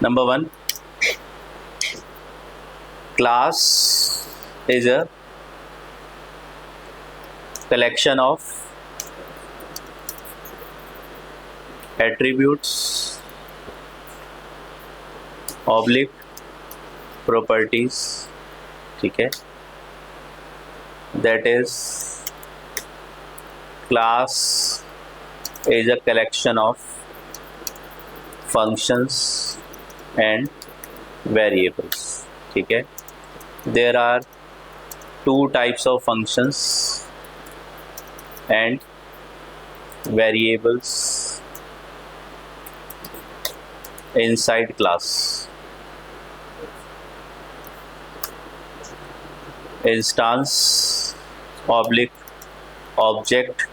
Number one, class is a collection of attributes oblique properties, ठीक है, that is class is a collection of functions and variables, ठीक है. There are two types of functions and variables inside class. Instance oblique object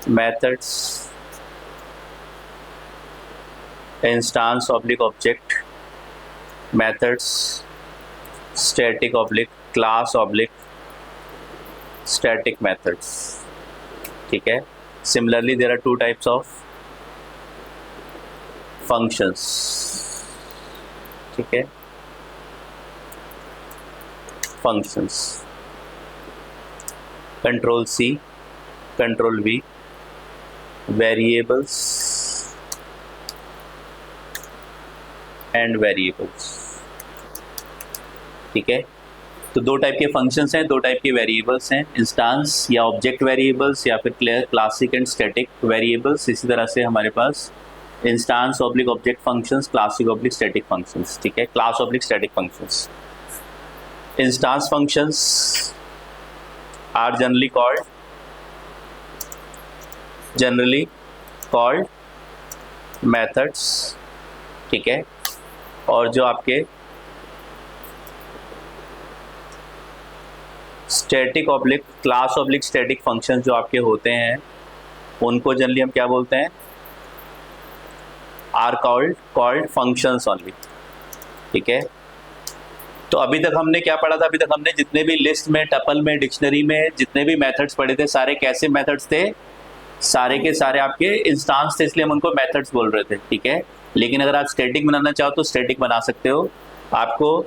methods, instance oblique object methods, static oblique class oblique static methods, ठीक है. Similarly there are two types of functions, ठीक है. functions, control C, control V, variables and variables, ठीक है. तो दो type के functions हैं, दो टाइप के वेरिएबल्स हैं, इंस्टांस या ऑब्जेक्ट वेरिएबल्स या फिर क्लासिक एंड स्टैटिक वेरिएबल्स. इसी तरह से हमारे पास instance oblique object functions, classic oblique static functions, ठीक है. Class oblique static functions. Instance functions are generally called methods, ठीक है. और जो आपके static oblique class oblique static function जो आपके होते हैं उनको जनरली हम क्या बोलते हैं, आर कॉल्ड फंक्शंस ओनली, ठीक है. तो अभी तक हमने क्या पढ़ा था, अभी तक हमने जितने भी लिस्ट में, टपल में, डिक्शनरी में जितने भी मेथड्स पढ़े थे सारे कैसे मेथड्स थे, सारे के सारे आपके इंस्टांस थे, इसलिए हम उनको मेथड्स बोल रहे थे, ठीक है. लेकिन अगर आप स्टैटिक बनाना चाहो तो स्टैटिक बना सकते हो. आपको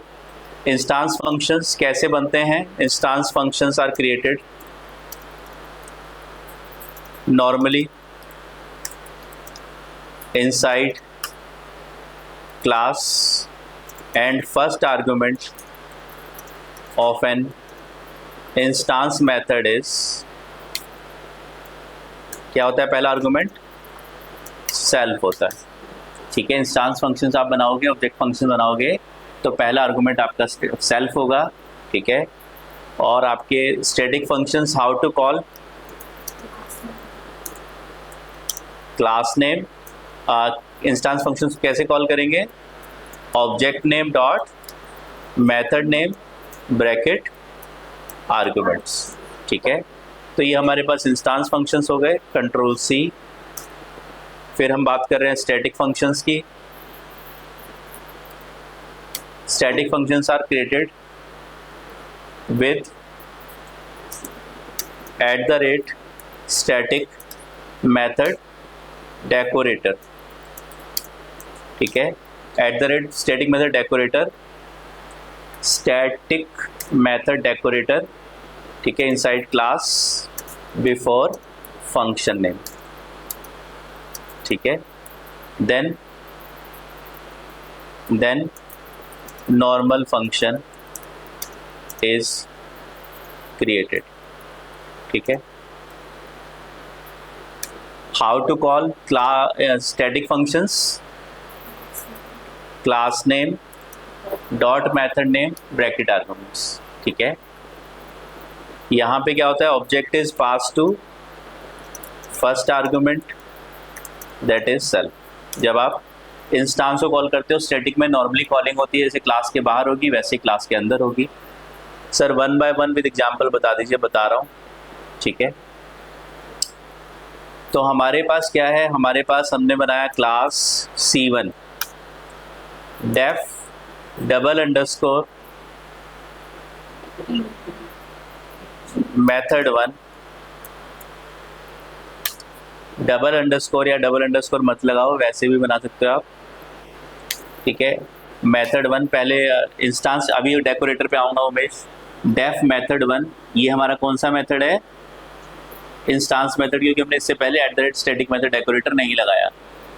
इंस्टांस फंक्शंस कैसे बनते हैं, instance functions are created normally inside class and first argument of an instance method is, क्या होता है पहला आर्गुमेंट, सेल्फ होता है, ठीक है. इंस्टांस फंक्शंस आप बनाओगे, ऑब्जेक्ट फंक्शन बनाओगे तो पहला आर्गुमेंट आपका सेल्फ होगा, ठीक है. और आपके static functions how to call, class name, instance functions कैसे कॉल करेंगे, object name dot method name bracket arguments, ठीक है. तो ये हमारे पास इंस्टांस फंक्शंस हो गए. Control C. फिर हम बात कर रहे हैं स्टैटिक फंक्शंस की. Static functions are created with @ static method decorator, ठीक है. @static method decorator, static method decorator, ठीक है, inside class before function name, ठीक है. then normal function is created, ठीक है. how to call static functions, class name dot method name bracket arguments, ठीक है. यहाँ पे क्या होता है, object is pass to first argument that is self. जब आप इंस्टांस को कॉल करते हो, स्टैटिक में नॉर्मली कॉलिंग होती है जैसे क्लास के बाहर होगी वैसे क्लास के अंदर होगी. सर 1 by 1 विद एग्जाम्पल बता दीजिए. बता रहा हूँ, ठीक है. तो हमारे पास क्या है, हमारे पास हमने बनाया class C1 def double underscore method 1 double underscore या डबल अंडरस्कोर मत लगाओ, वैसे भी बना सकते हो आप. ठीक है। मेथड 1 पहले इंस्टांस, अभी डेकोरेटर पे आऊंगा उमेश। डेफ मेथड 1 ये हमारा कौन सा मेथड है? इंस्टांस मेथड, क्योंकि हमने इससे पहले @स्टैटिक मेथड डेकोरेटर नहीं लगाया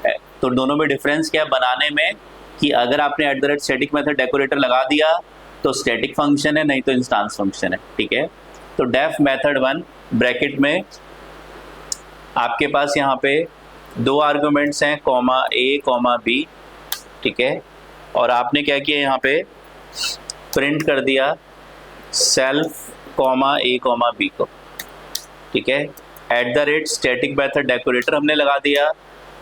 है। तो दोनों में डिफरेंस क्या है बनाने में, कि अगर आपने @स्टैटिक मेथड डेकोरेटर लगा दिया तो स्टैटिक फंक्शन है, नहीं तो इंस्टांस फंक्शन है। ठीक है। तो डेफ मेथड 1 ब्रैकेट में आपके पास यहाँ पे 2 आर्गुमेंट्स हैं, कॉमा ए कॉमा बी। ठीक है। और आपने क्या किया यहाँ पे प्रिंट कर दिया सेल्फ कॉमा ए कॉमा बी को। ठीक है। @स्टैटिक मेथड डेकोरेटर हमने लगा दिया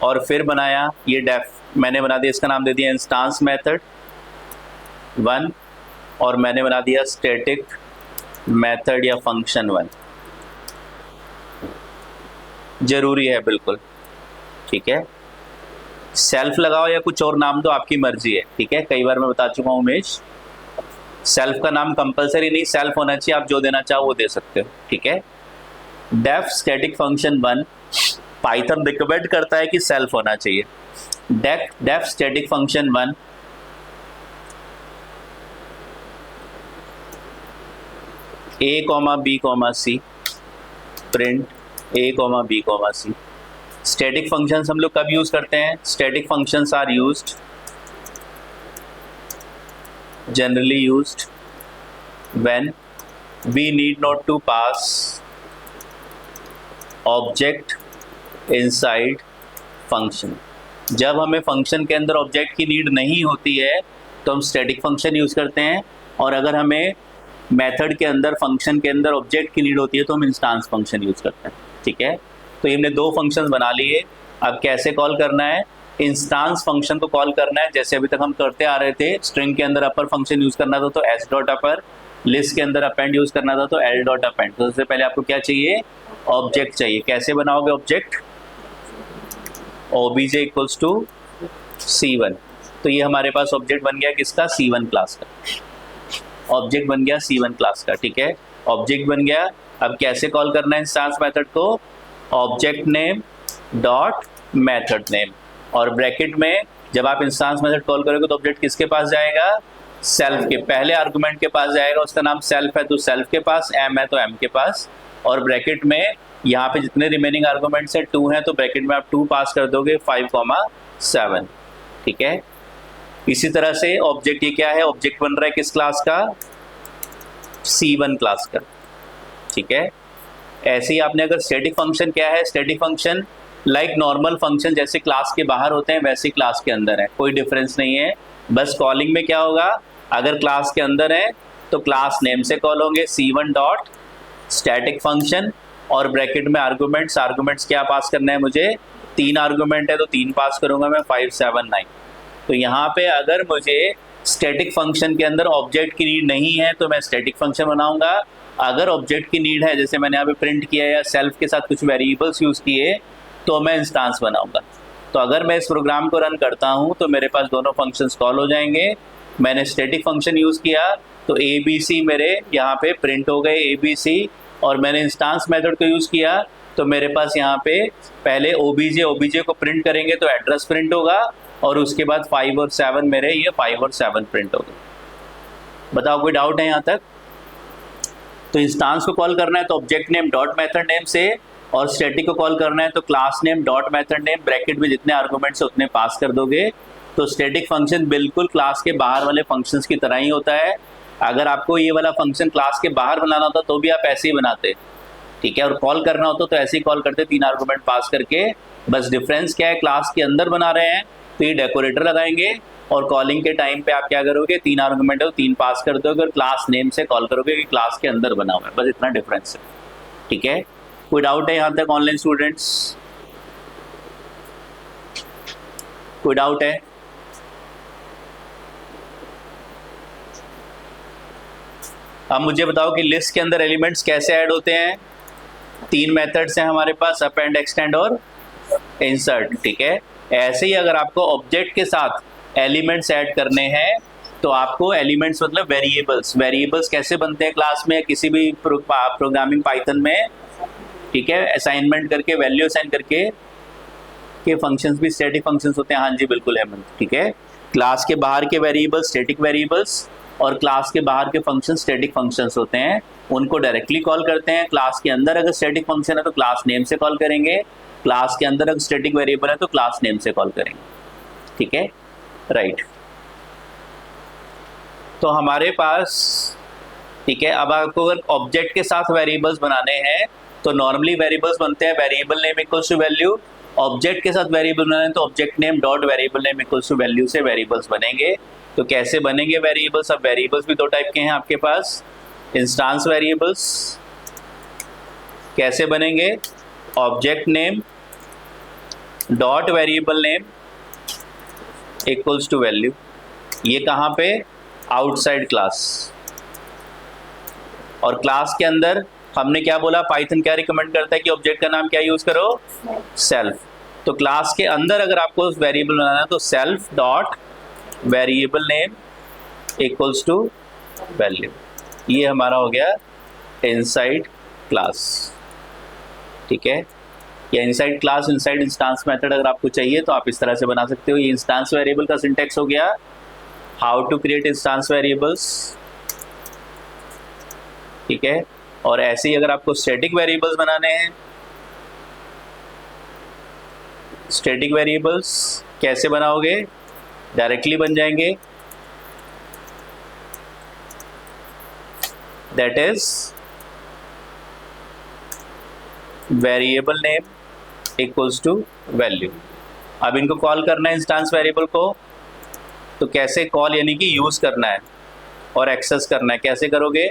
और फिर बनाया ये डेफ, मैंने बना दिया, इसका नाम दे दिया इंस्टांस मेथड 1 और मैंने बना दिया स्टैटिक मेथड या फंक्शन 1। जरूरी है बिल्कुल। ठीक है। सेल्फ लगाओ या कुछ और नाम दो, आपकी मर्जी है। ठीक है। कई बार मैं बता चुका हूँ उमेश, सेल्फ का नाम कंपलसरी नहीं, सेल्फ होना चाहिए, आप जो देना चाहो वो दे सकते हो। ठीक है। Def static function 1 Python recommend करता है कि सेल्फ होना चाहिए। Def static function 1 A comma B comma C, print A comma B comma C. Static functions हम लोग कब यूज करते हैं? Static functions are used, generally used when we need not to pass object inside function। जब हमें function के अंदर object की नीड नहीं होती है तो हम स्टैटिक फंक्शन यूज करते हैं, और अगर हमें मेथड के अंदर फंक्शन के अंदर ऑब्जेक्ट की नीड होती है तो हम इंस्टांस फंक्शन यूज करते हैं। ठीक है। तो हमने 2 फंक्शन बना लिए। अब कैसे कॉल करना है? इंस्टांस फंक्शन को कॉल करना है जैसे अभी तक हम करते आ रहे थे। स्ट्रिंग के अंदर अपर फंक्शन यूज करना था तो s.upper, लिस्ट के अंदर अपेंड यूज करना था तो l.append। तो सबसे पहले आपको क्या चाहिए? ऑब्जेक्ट चाहिए। कैसे बनाओगे object? obj equals to c1। तो ये हमारे पास ऑब्जेक्ट बन गया किसका? c1 क्लास का। ऑब्जेक्ट बन गया c1 क्लास का। ठीक है। ऑब्जेक्ट बन गया। अब कैसे कॉल करना है इंस्टांस मेथड को? Object name dot method name, और ब्रैकेट में जब आप इंस्टांस मेथड कॉल करोगे तो ऑब्जेक्ट किसके पास जाएगा? सेल्फ के पहले आर्गुमेंट के पास जाएगा। उसका नाम सेल्फ है तो सेल्फ के पास, एम है तो एम के पास, और ब्रैकेट में यहाँ पे जितने रिमेनिंग आर्गुमेंट्स है 2 हैं तो ब्रैकेट में आप 2 पास कर दोगे 5,7। ठीक है। इसी तरह से ऑब्जेक्ट, ये क्या है? ऑब्जेक्ट बन रहा है किस क्लास का? c1 क्लास का। ठीक है। ऐसे ही आपने अगर स्टैटिक फंक्शन क्या है? Static function like normal function जैसे क्लास के बाहर होते हैं वैसे क्लास के अंदर है, कोई डिफरेंस नहीं है। बस कॉलिंग में क्या होगा? अगर क्लास के अंदर है तो क्लास नेम से कॉल होंगे c1 डॉट स्टैटिक फंक्शन, और ब्रैकेट में आर्गुमेंट्स क्या पास करना है मुझे? 3 आर्गुमेंट है तो 3 पास करूंगा मैं, 5, 7, 9। तो यहाँ पे अगर मुझे स्टैटिक फंक्शन के अंदर ऑब्जेक्ट की नीड नहीं है तो मैं स्टैटिक फंक्शन बनाऊंगा। अगर ऑब्जेक्ट की नीड है, जैसे मैंने यहाँ पे प्रिंट किया या सेल्फ के साथ कुछ वेरिएबल्स यूज किए, तो मैं इंस्टांस बनाऊंगा। तो अगर मैं इस प्रोग्राम को रन करता हूं तो मेरे पास दोनों फंक्शंस कॉल हो जाएंगे। मैंने स्टैटिक फंक्शन यूज किया तो ए बी सी मेरे यहाँ पे प्रिंट हो गए ABC, और मैंने इंस्टांस मेथड को यूज किया तो मेरे पास यहाँ पे पहले OBJ को प्रिंट करेंगे तो एड्रेस प्रिंट होगा, और उसके बाद 5 और 7 मेरे ये 5 और 7 प्रिंट हो गए। बताओ कोई डाउट है यहाँ तक? तो इंस्टांस को कॉल करना है तो object name dot method name से, और स्टैटिक को कॉल करना है तो class name dot method name, bracket में जितने आर्गुमेंट्स है उतने पास कर दोगे। तो स्टैटिक फंक्शन बिल्कुल क्लास के बाहर वाले फंक्शंस की तरह ही होता है। अगर आपको ये वाला फंक्शन क्लास के बाहर बनाना होता तो भी आप ऐसे ही बनाते। ठीक है। और कॉल करना होता तो ऐसे ही कॉल करते, 3 आर्गुमेंट पास करके। बस डिफरेंस क्या है? क्लास के अंदर बना रहे हैं तो ये डेकोरेटर लगाएंगे, और कॉलिंग के टाइम पे आप क्या करोगे? 3 आर्गुमेंट है तो 3 पास कर दोगे, और क्लास नेम से कॉल करोगे कि क्लास के अंदर बना हुआ है। बस इतना डिफरेंस है। ठीक है। कोई डाउट है यहाँ तक ऑनलाइन स्टूडेंट्स? कोई डाउट है? अब मुझे बताओ कि लिस्ट के अंदर एलिमेंट्स कैसे ऐड होते हैं? 3 मेथड्स हैं हमारे पास, अपेंड, एक्सटेंड और इंसर्ट। ठीक है। ऐसे ही अगर आपको ऑब्जेक्ट के साथ एलिमेंट्स ऐड करने हैं तो आपको एलिमेंट्स मतलब वेरिएबल्स कैसे बनते हैं क्लास में किसी भी प्रोग्रामिंग पाइथन में? ठीक है। असाइनमेंट करके, वैल्यू असाइन करके के फंक्शंस भी स्टैटिक फंक्शंस होते हैं। हाँ जी बिल्कुल हेमंत। ठीक है। क्लास के बाहर के वेरिएबल्स स्टैटिक वेरिएबल्स और क्लास के बाहर के फंक्शन स्टैटिक फंक्शंस होते हैं, उनको डायरेक्टली कॉल करते हैं। क्लास के अंदर अगर स्टैटिक फंक्शन है तो क्लास नेम से कॉल करेंगे, क्लास के अंदर अगर स्टैटिक वेरिएबल है तो क्लास नेम से कॉल करेंगे। ठीक है, राइट। तो हमारे पास, ठीक है, अब आपको अगर ऑब्जेक्ट के साथ वेरिएबल्स बनाने हैं तो नॉर्मली वेरिएबल्स बनते हैं variable name equals to value. Object के साथ वेरिएबल बनाने तो object name dot variable name equals to value से वेरिएबल्स बनेंगे। तो कैसे बनेंगे वेरिएबल्स? अब वेरिएबल्स भी दो टाइप के हैं आपके पास, इंस्टांस वेरिएबल्स। कैसे बनेंगे? Object name dot variable name equals to value. ये कहाँ पे? Outside class. और क्लास के अंदर हमने क्या बोला, पाइथन क्या रिकमेंड करता है कि ऑब्जेक्ट का नाम क्या यूज करो? सेल्फ। तो क्लास के अंदर अगर आपको वेरिएबल बनाना है तो self dot variable name equals to value. ये हमारा हो गया इनसाइड क्लास। ठीक है, या inside class inside instance method अगर आपको चाहिए तो आप इस तरह से बना सकते हो। ये इंस्टांस वेरिएबल का सिंटेक्स हो गया, how to create instance variables. ठीक है, और ऐसे ही अगर आपको स्टैटिक वेरिएबल्स बनाने हैं, स्टैटिक वेरिएबल्स कैसे बनाओगे? डायरेक्टली बन जाएंगे, that is variable name equals to value. अब इनको कॉल करना है इंस्टांस वेरिएबल को, तो कैसे कॉल यानी कि यूज करना है और एक्सेस करना है। कैसे करोगे?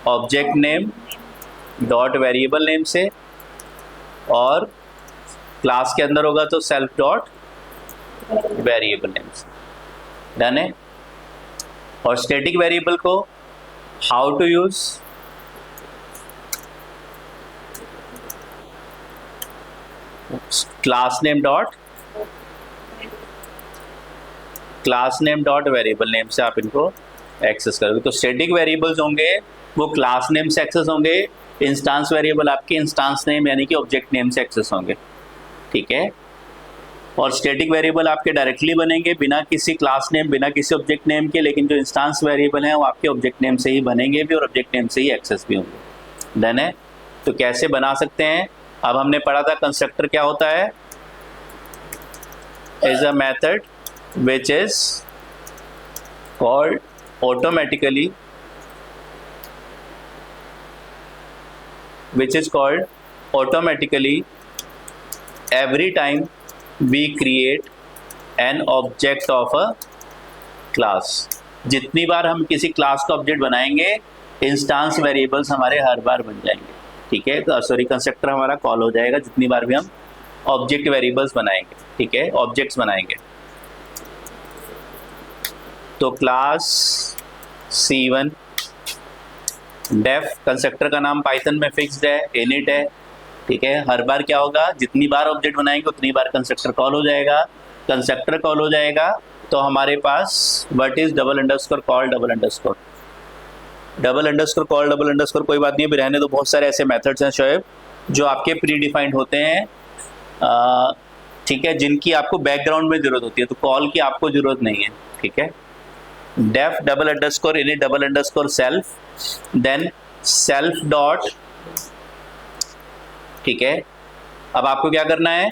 Object name dot variable name से, और क्लास के अंदर होगा तो सेल्फ डॉट वेरिएबल नेम से। डन है। और स्टैटिक वेरिएबल को how to use, class name dot variable name से आप इनको एक्सेस करोगे। तो स्टैटिक वेरिएबल्स होंगे वो क्लास नेम से एक्सेस होंगे, इंस्टांस वेरिएबल आपके इंस्टांस नेम यानी कि ऑब्जेक्ट नेम से एक्सेस होंगे। ठीक है, और स्टैटिक वेरिएबल आपके डायरेक्टली बनेंगे बिना किसी क्लास नेम बिना किसी ऑब्जेक्ट नेम के, लेकिन जो इंस्टांस वेरिएबल हैं वो आपके ऑब्जेक्ट नेम से ही बनेंगे भी और ऑब्जेक्ट नेम से ही एक्सेस भी होंगे। डन है। तो कैसे बना सकते हैं? अब हमने पढ़ा था कंस्ट्रक्टर क्या होता है, is a method which is called automatically, which is called automatically every time we create an object of a class। जितनी बार हम किसी क्लास का ऑब्जेक्ट बनाएंगे इंस्टांस वेरिएबल्स हमारे हर बार बन जाएंगे। ठीक है, तो सॉरी कंस्ट्रक्टर हमारा कॉल हो जाएगा जितनी बार भी हम ऑब्जेक्ट वेरिएबल्स बनाएंगे। ठीक है, ऑब्जेक्ट्स बनाएंगे। तो क्लास C1 डेफ, कंस्ट्रक्टर का नाम पाइथन में फिक्स्ड है, इनिट है। ठीक है, हर बार क्या होगा, जितनी बार ऑब्जेक्ट बनाएंगे उतनी बार कंस्ट्रक्टर कॉल हो जाएगा। कंस्ट्रक्टर कॉल हो जाएगा तो हमारे पास what is double underscore call double underscore call double underscore. कोई बात नहीं, अभी रहने दो। बहुत सारे ऐसे मेथड्स हैं शोएब जो आपके प्री डिफाइंड होते हैं, ठीक है, जिनकी आपको बैकग्राउंड में जरूरत होती है, तो कॉल की आपको जरूरत नहीं है। ठीक है, def double underscore init double underscore self, then self dot. ठीक है, अब आपको क्या करना है,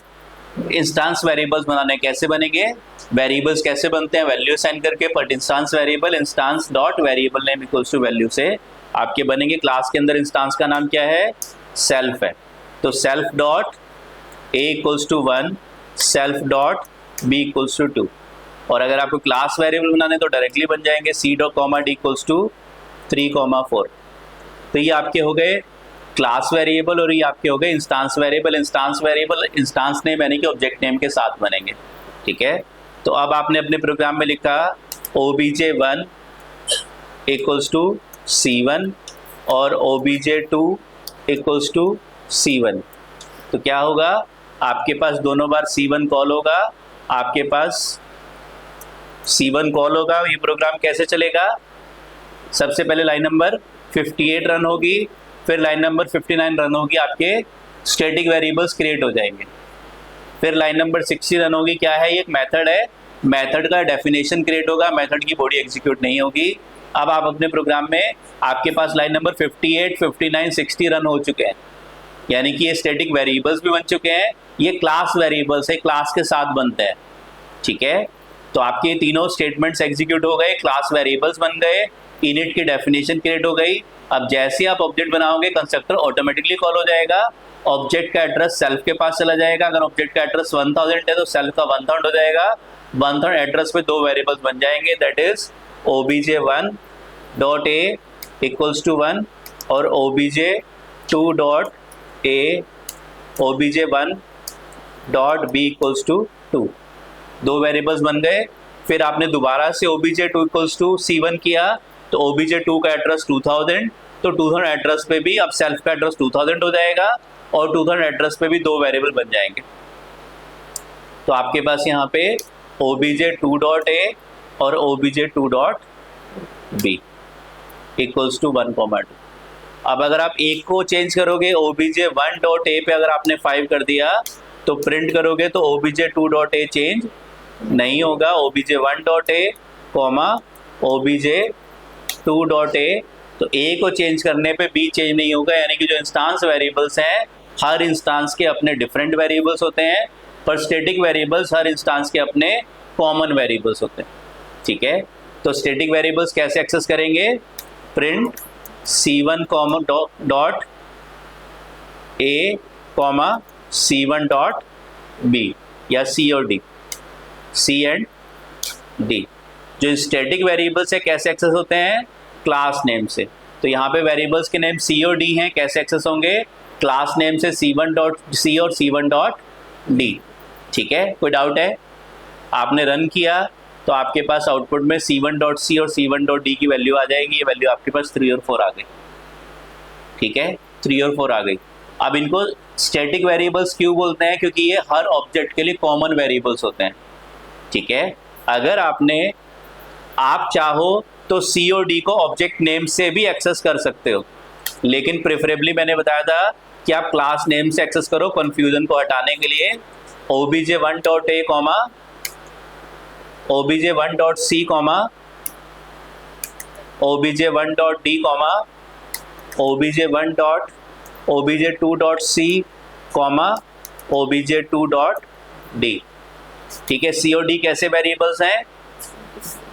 इंस्टांस वेरिएबल्स बनाने। कैसे बनेंगे वेरिएबल्स? कैसे बनते हैं? वैल्यू साइन करके, but instance variable instance dot variable name equals to value से आपके बनेंगे। क्लास के अंदर इंस्टांस का नाम क्या है? सेल्फ है, तो self dot a equals to 1, self dot b equals to 2। और अगर आपको क्लास वेरिएबल बनाने तो डायरेक्टली बन जाएंगे c dot comma d equals to 3,4। तो ये आपके हो गए क्लास वेरिएबल और ये आपके हो गए instance variable. Instance variable instance name यानी कि ऑब्जेक्ट नेम के साथ बनेंगे। ठीक है, तो अब आपने अपने प्रोग्राम में लिखा obj1 इक्वल्स टू c1 और obj2 इक्वल्स टू c1। तो क्या होगा, आपके पास दोनों बार c1 कॉल होगा, आपके पास c1 कॉल होगा। ये प्रोग्राम कैसे चलेगा? सबसे पहले लाइन नंबर 58 रन होगी, फिर लाइन नंबर 59 रन होगी, आपके स्टैटिक वेरिएबल्स क्रिएट हो जाएंगे। फिर लाइन नंबर 60 रन होगी। क्या है, ये एक मेथड है, मेथड का डेफिनेशन क्रिएट होगा, मेथड की बॉडी एग्जीक्यूट नहीं होगी। अब आप अपने प्रोग्राम में, आपके पास लाइन नंबर 58, 59, 60 रन हो चुके हैं, यानी कि ये स्टैटिक वेरिएबल्स भी बन चुके हैं, ये क्लास वेरिएबल्स है, क्लास के साथ बनते हैं। ठीक है, तो आपके तीनों स्टेटमेंट्स एग्जीक्यूट हो गए, क्लास वेरिएबल्स बन गए, इनिट की डेफिनेशन क्रिएट हो गई। अब जैसे ही आप ऑब्जेक्ट बनाओगे कंस्ट्रक्टर ऑटोमेटिकली कॉल हो जाएगा, ऑब्जेक्ट का एड्रेस सेल्फ के पास चला जाएगा। अगर ऑब्जेक्ट का एड्रेस 1000 है तो सेल्फ का 1000 हो जाएगा। 1000 एड्रेस पे दो वेरिएबल्स बन जाएंगे, that is obj1 dot A equals to 1 और obj2 dot A obj1 dot B equals to 2। दो वेरिएबल्स बन गए। फिर आपने दोबारा से obj2 इक्वल्स टू c1 किया, तो obj2 का एड्रेस 2000, तो 2000 एड्रेस पे भी अब सेल्फ का एड्रेस 2000 हो जाएगा और 2000 एड्रेस पे भी दो वेरिएबल बन जाएंगे। तो आपके पास यहाँ पे obj2 डॉट ए और obj2 dot B equals to 1,2। अब अगर आप एक को चेंज करोगे, obj1 डॉट ए पे अगर आपने 5 कर दिया तो प्रिंट करोगे तो obj2 डॉट ए चेंज नहीं होगा, obj1 dot A comma obj2 dot ए, तो ए को चेंज करने पे बी चेंज नहीं होगा। यानी कि जो इंस्टांस वेरिएबल्स हैं, हर इंस्टांस के अपने डिफरेंट वेरिएबल्स होते हैं, पर स्टैटिक वेरिएबल्स हर इंस्टांस के अपने कॉमन वेरिएबल्स होते हैं। ठीक है, तो स्टैटिक वेरिएबल्स कैसे एक्सेस करेंगे, print c1 dot A comma c1 dot B या c और d, c एंड d। जो स्टैटिक वेरिएबल्स है कैसे एक्सेस होते हैं, क्लास नेम से। तो यहाँ पे वेरिएबल्स के नेम c और d हैं, कैसे एक्सेस होंगे, क्लास नेम से c1 डॉट c और c1 डॉट d। ठीक है, कोई डाउट है? आपने रन किया तो आपके पास आउटपुट में c1 डॉट c और c1 डॉट d की वैल्यू आ जाएगी। ये वैल्यू आपके पास 3 और 4 आ गई। ठीक है, 3 और 4 आ गई। अब इनको स्टैटिक वेरिएबल्स क्यों बोलते हैं, क्योंकि ये हर ऑब्जेक्ट के लिए कॉमन वेरिएबल्स होते हैं। ठीक है, अगर आप चाहो तो c और d को ऑब्जेक्ट नेम से भी एक्सेस कर सकते हो, लेकिन प्रेफरेबली मैंने बताया था कि आप क्लास नेम से एक्सेस करो कंफ्यूजन को हटाने के लिए। obj1 dot A comma obj1 dot C comma obj1 dot D comma obj2 dot C comma obj2 dot D. ठीक है, सी और डी कैसे वेरिएबल्स हैं,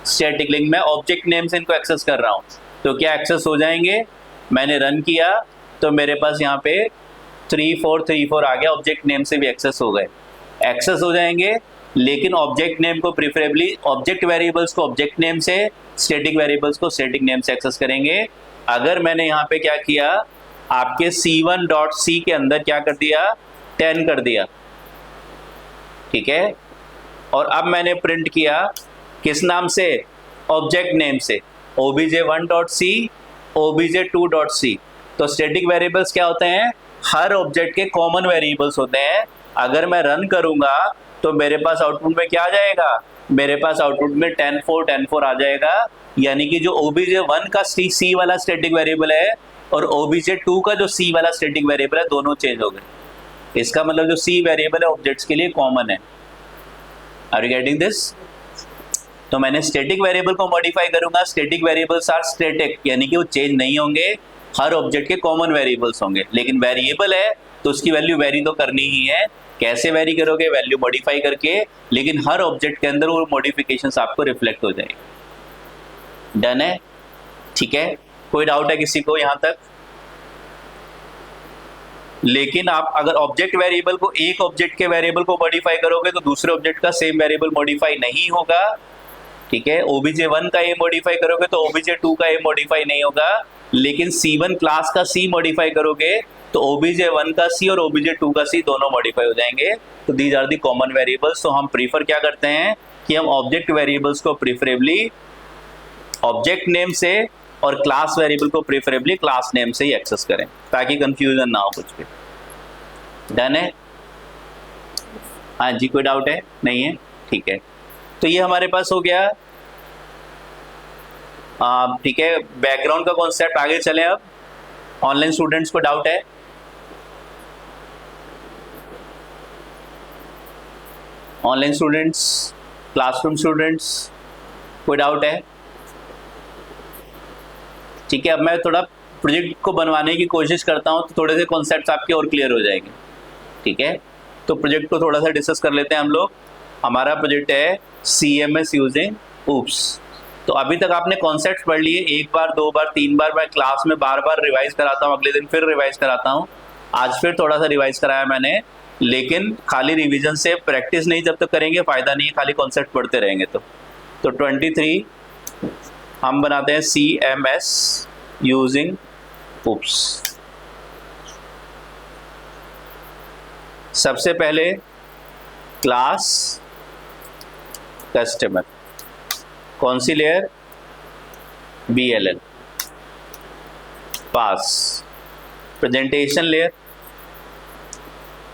स्टैटिक लिंक में ऑब्जेक्ट नेम से इनको एक्सेस कर रहा हूं, तो क्या एक्सेस हो जाएंगे। मैंने रन किया तो मेरे पास यहाँ पे 3434 आ गया, ऑब्जेक्ट नेम से भी एक्सेस हो गए, एक्सेस हो जाएंगे। लेकिन ऑब्जेक्ट नेम को प्रिफरेबली, ऑब्जेक्ट वेरिएबल्स को ऑब्जेक्ट नेम से, स्टैटिक वेरिएबल्स को स्टैटिक नेम से एक्सेस करेंगे। अगर मैंने यहाँ पे क्या किया, आपके c1 डॉट सी के अंदर क्या कर दिया, 10 कर दिया। ठीक है, और अब मैंने प्रिंट किया किस नाम से, ऑब्जेक्ट नेम से, obj1 डॉट सी obj2 डॉट सी। तो स्टैटिक वेरिएबल्स क्या होते हैं, हर ऑब्जेक्ट के कॉमन वेरिएबल्स होते हैं। अगर मैं रन करूंगा तो मेरे पास आउटपुट में क्या आ जाएगा, मेरे पास आउटपुट में 10 4 आ जाएगा। यानी कि जो obj1 का सी वाला स्टैटिक वेरिएबल है और obj2 का जो सी वाला स्टैटिक वेरिएबल है, दोनों चेंज हो गए। इसका मतलब जो सी वेरिएबल है ऑब्जेक्ट्स के लिए कॉमन है। Are you getting this? तो मैंने स्टैटिक वेरिएबल को मॉडिफाई करूंगा, स्टैटिक वेरिएबल्स आर स्टैटिक, यानी कि वो चेंज नहीं होंगे, हर ऑब्जेक्ट के कॉमन वेरिएबल्स होंगे। लेकिन वेरिएबल है तो उसकी वैल्यू वेरी तो करनी ही है। कैसे वेरी करोगे, वैल्यू मॉडिफाई करके, लेकिन हर ऑब्जेक्ट के अंदर वो मॉडिफिकेशंस आपको रिफ्लेक्ट हो जाएगी। डन है? ठीक है, कोई डाउट है किसी को यहाँ तक? लेकिन आप अगर ऑब्जेक्ट वेरिएबल को, एक ऑब्जेक्ट के वेरिएबल को मॉडिफाई करोगे तो दूसरे ऑब्जेक्ट का सेम वेरिएबल मॉडिफाई नहीं होगा। ठीक है, obj1 का ये मॉडिफाई करोगे तो obj2 का ये मॉडिफाई नहीं होगा। लेकिन c1 क्लास का c मॉडिफाई करोगे तो obj1 का c और obj2 का c दोनों मॉडिफाई हो जाएंगे। तो these are the common variables. तो हम प्रीफर क्या करते हैं कि हम ऑब्जेक्ट वेरिएबल्स को प्रीफरेबली ऑब्जेक्ट नेम से और क्लास वेरिएबल को प्रीफरेबली क्लास नेम से ही एक्सेस करें, ताकि कंफ्यूजन ना हो कुछ भी। डन है? हाँ जी, कोई डाउट है? नहीं है? ठीक है, तो ये हमारे पास हो गया। ठीक है, बैकग्राउंड का कॉन्सेप्ट आगे चलें। अब ऑनलाइन स्टूडेंट्स को डाउट है? ऑनलाइन स्टूडेंट्स, क्लासरूम स्टूडेंट्स, कोई डाउट है? ठीक है, अब मैं थोड़ा प्रोजेक्ट को बनवाने की कोशिश करता हूँ तो थोड़े से कॉन्सेप्ट्स आपके और क्लियर हो जाएंगे। ठीक है, तो प्रोजेक्ट को थोड़ा सा डिस्कस कर लेते हैं हम लोग। हमारा प्रोजेक्ट है CMS यूजिंग ऊप्स। तो अभी तक आपने कॉन्सेप्ट पढ़ लिए, एक बार, दो बार, तीन बार, मैं क्लास में बार बार रिवाइज कराता हूँ, अगले दिन फिर रिवाइज कराता हूँ। आज फिर थोड़ा सा रिवाइज कराया मैंने, लेकिन खाली रिवीजन से प्रैक्टिस नहीं जब तक करेंगे फायदा नहीं है, खाली कॉन्सेप्ट पढ़ते रहेंगे। तो 23 हम बनाते हैं CMS यूजिंग ऊप्स। सबसे पहले क्लास कस्टमर, कौन सी लेयर? BLL पास। प्रेजेंटेशन लेयर,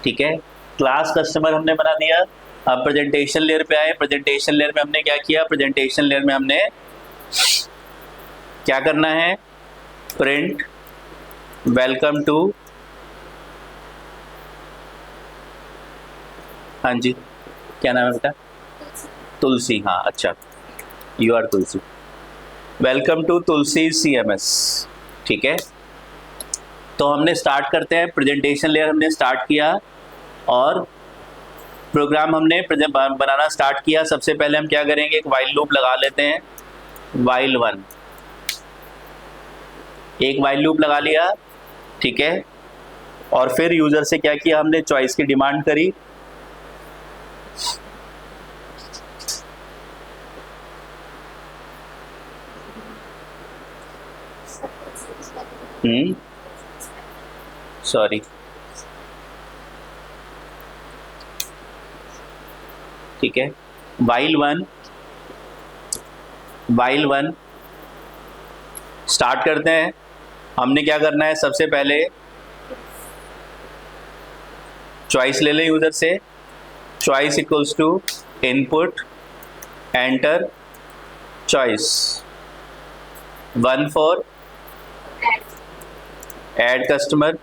ठीक है, क्लास कस्टमर हमने बना दिया। अब प्रेजेंटेशन लेयर पे आए। प्रेजेंटेशन लेयर में हमने क्या किया? प्रेजेंटेशन लेयर में हमने क्या करना है? प्रिंट वेलकम टू, हाँ जी क्या नाम है बेटा? तुलसी। हाँ अच्छा, you are Tulsi. Welcome to Tulsi CMS। ठीक है, तो हमने स्टार्ट करते हैं। प्रेजेंटेशन लेयर हमने स्टार्ट किया और प्रोग्राम हमने बनाना स्टार्ट किया। सबसे पहले हम क्या करेंगे? एक वाइल लूप लगा लेते हैं। वाइल 1, एक वाइल लूप लगा लिया। ठीक है, और फिर यूजर से क्या किया हमने? चॉइस की डिमांड करी। सॉरी, ठीक है, वाइल 1 स्टार्ट करते हैं। हमने क्या करना है? सबसे पहले चॉइस ले लें यूजर से। Choice equals to input enter choice. 1 for add customer,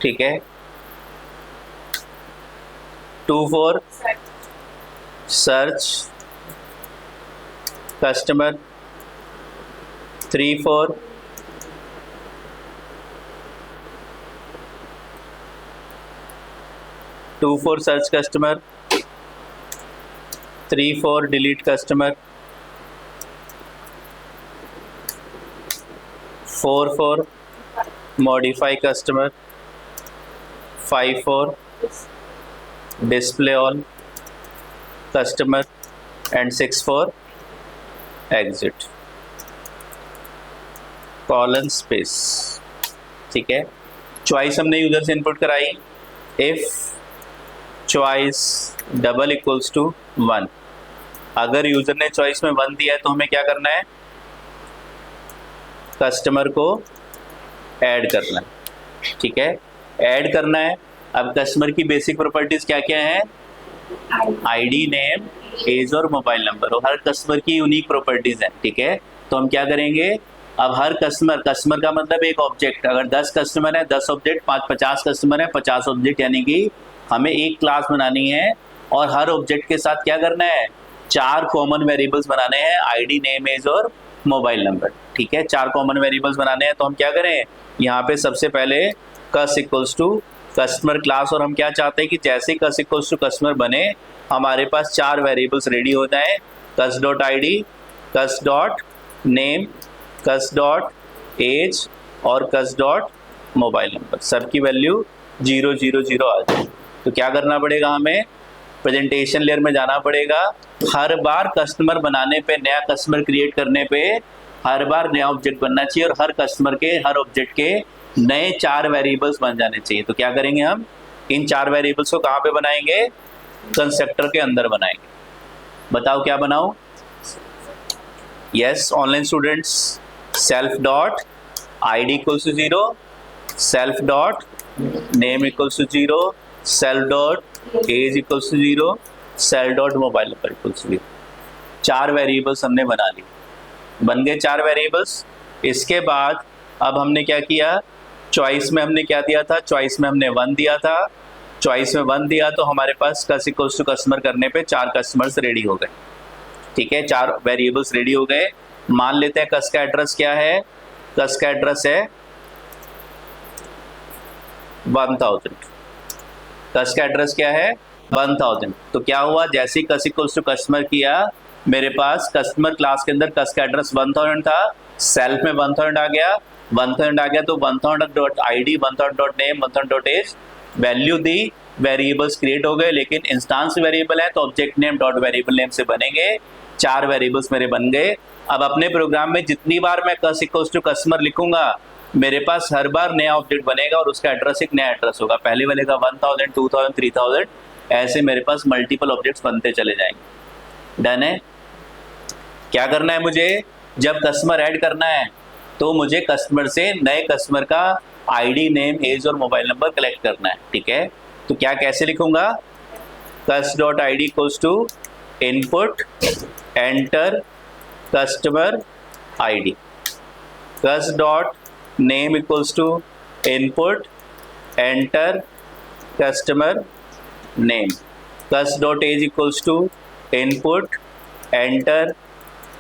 ठीक है, 2 for search customer, 3 for search customer, 3 for delete customer, 4 for modify customer, 5 for display all customer and 6 for exit colon space। ठीक है, choice हमने user से input कराई। If choice double equals to 1, अगर user ने choice में 1 दिया है तो हमें क्या करना है? कस्टमर को ऐड करना है। ठीक है, ऐड करना है। अब कस्टमर की बेसिक प्रॉपर्टीज क्या क्या है? ID, नेम, एज और मोबाइल नंबर, और हर कस्टमर की यूनिक प्रॉपर्टीज हैं। ठीक है, तो हम क्या करेंगे? अब हर कस्टमर का मतलब एक ऑब्जेक्ट, अगर 10 कस्टमर है 10 ऑब्जेक्ट, 50 कस्टमर है 50 ऑब्जेक्ट, यानी कि हमें एक क्लास बनानी है और हर ऑब्जेक्ट के साथ क्या करना है? 4 कॉमन वेरिएबल्स बनाने हैं, ID, नेम, एज और मोबाइल नंबर। ठीक है, 4 कॉमन वेरिएबल्स बनाने हैं। तो हम क्या करें? यहाँ पे सबसे पहले कस इक्वल्स टू कस्टमर क्लास, और हम क्या चाहते हैं कि जैसे कस इक्वल्स टू कस्टमर बने हमारे पास 4 वेरिएबल्स रेडी हो जाए। Cus dot ID, cus dot name, cus dot age और कस डॉट मोबाइल नंबर, सबकी वैल्यू 0 0 0 आ जाए। तो क्या करना पड़ेगा हमें? प्रेजेंटेशन लेयर में जाना पड़ेगा। हर बार कस्टमर बनाने पे, नया कस्टमर क्रिएट करने पे हर बार नया ऑब्जेक्ट बनना चाहिए और हर कस्टमर के, हर ऑब्जेक्ट के नए 4 वेरिएबल्स बन जाने चाहिए। तो क्या करेंगे हम? इन 4 वेरिएबल्स को कहाँ पे बनाएंगे? कंस्ट्रक्टर के अंदर बनाएंगे। बताओ क्या बनाओ? Yes online students, self dot ID equals to 0, self dot name equals to 0, self dot age equals to 0, self dot mobile number equals to 0। 4 variables हमने बना ली, बन गए 4 वेरिएबल्स। इसके बाद अब हमने क्या किया? चॉइस में हमने क्या दिया था? चॉइस में हमने 1 दिया था। चॉइस में 1 दिया तो हमारे पास कस इक्वल्स टू कस्टमर करने पे 4 कस्टमर्स रेडी हो गए। ठीक है, 4 वेरिएबल्स रेडी हो गए। मान लेते हैं कस का एड्रेस क्या है, कस का एड्रेस है 1000। कस का एड्रेस क्या है 1000। तो क्या हुआ, जैसे ही कस इक्वल्स टू कस्टमर किया, मेरे पास कस्टमर क्लास के अंदर कस का एड्रेस 1000 था, सेल्फ में 1000 आ गया। 1000 आ गया तो 1000.id, 1000.name, 1000.age वैल्यू दी, वेरिएबल्स क्रिएट हो गए। लेकिन इंस्टांस वेरिएबल है तो object name dot variable name से बनेंगे। 4 वेरिएबल्स मेरे बन गए। अब अपने प्रोग्राम में जितनी बार मैं कस इक्वल्स टू कस्टमर लिखूंगा, मेरे पास हर बार नया ऑब्जेक्ट बनेगा और उसका एड्रेस एक नया एड्रेस होगा। पहले वाले का 1000, 2000, 3000, ऐसे मेरे पास मल्टीपल ऑब्जेक्ट्स बनते चले जाएंगे। डन है। क्या करना है मुझे, जब कस्टमर ऐड करना है तो मुझे कस्टमर से नए कस्टमर का आईडी, नेम, एज और मोबाइल नंबर कलेक्ट करना है। ठीक है, तो क्या कैसे लिखूंगा, cus dot I D equals to input enter customer ID, cus dot name equals to input enter customer name, cus dot age equals to input enter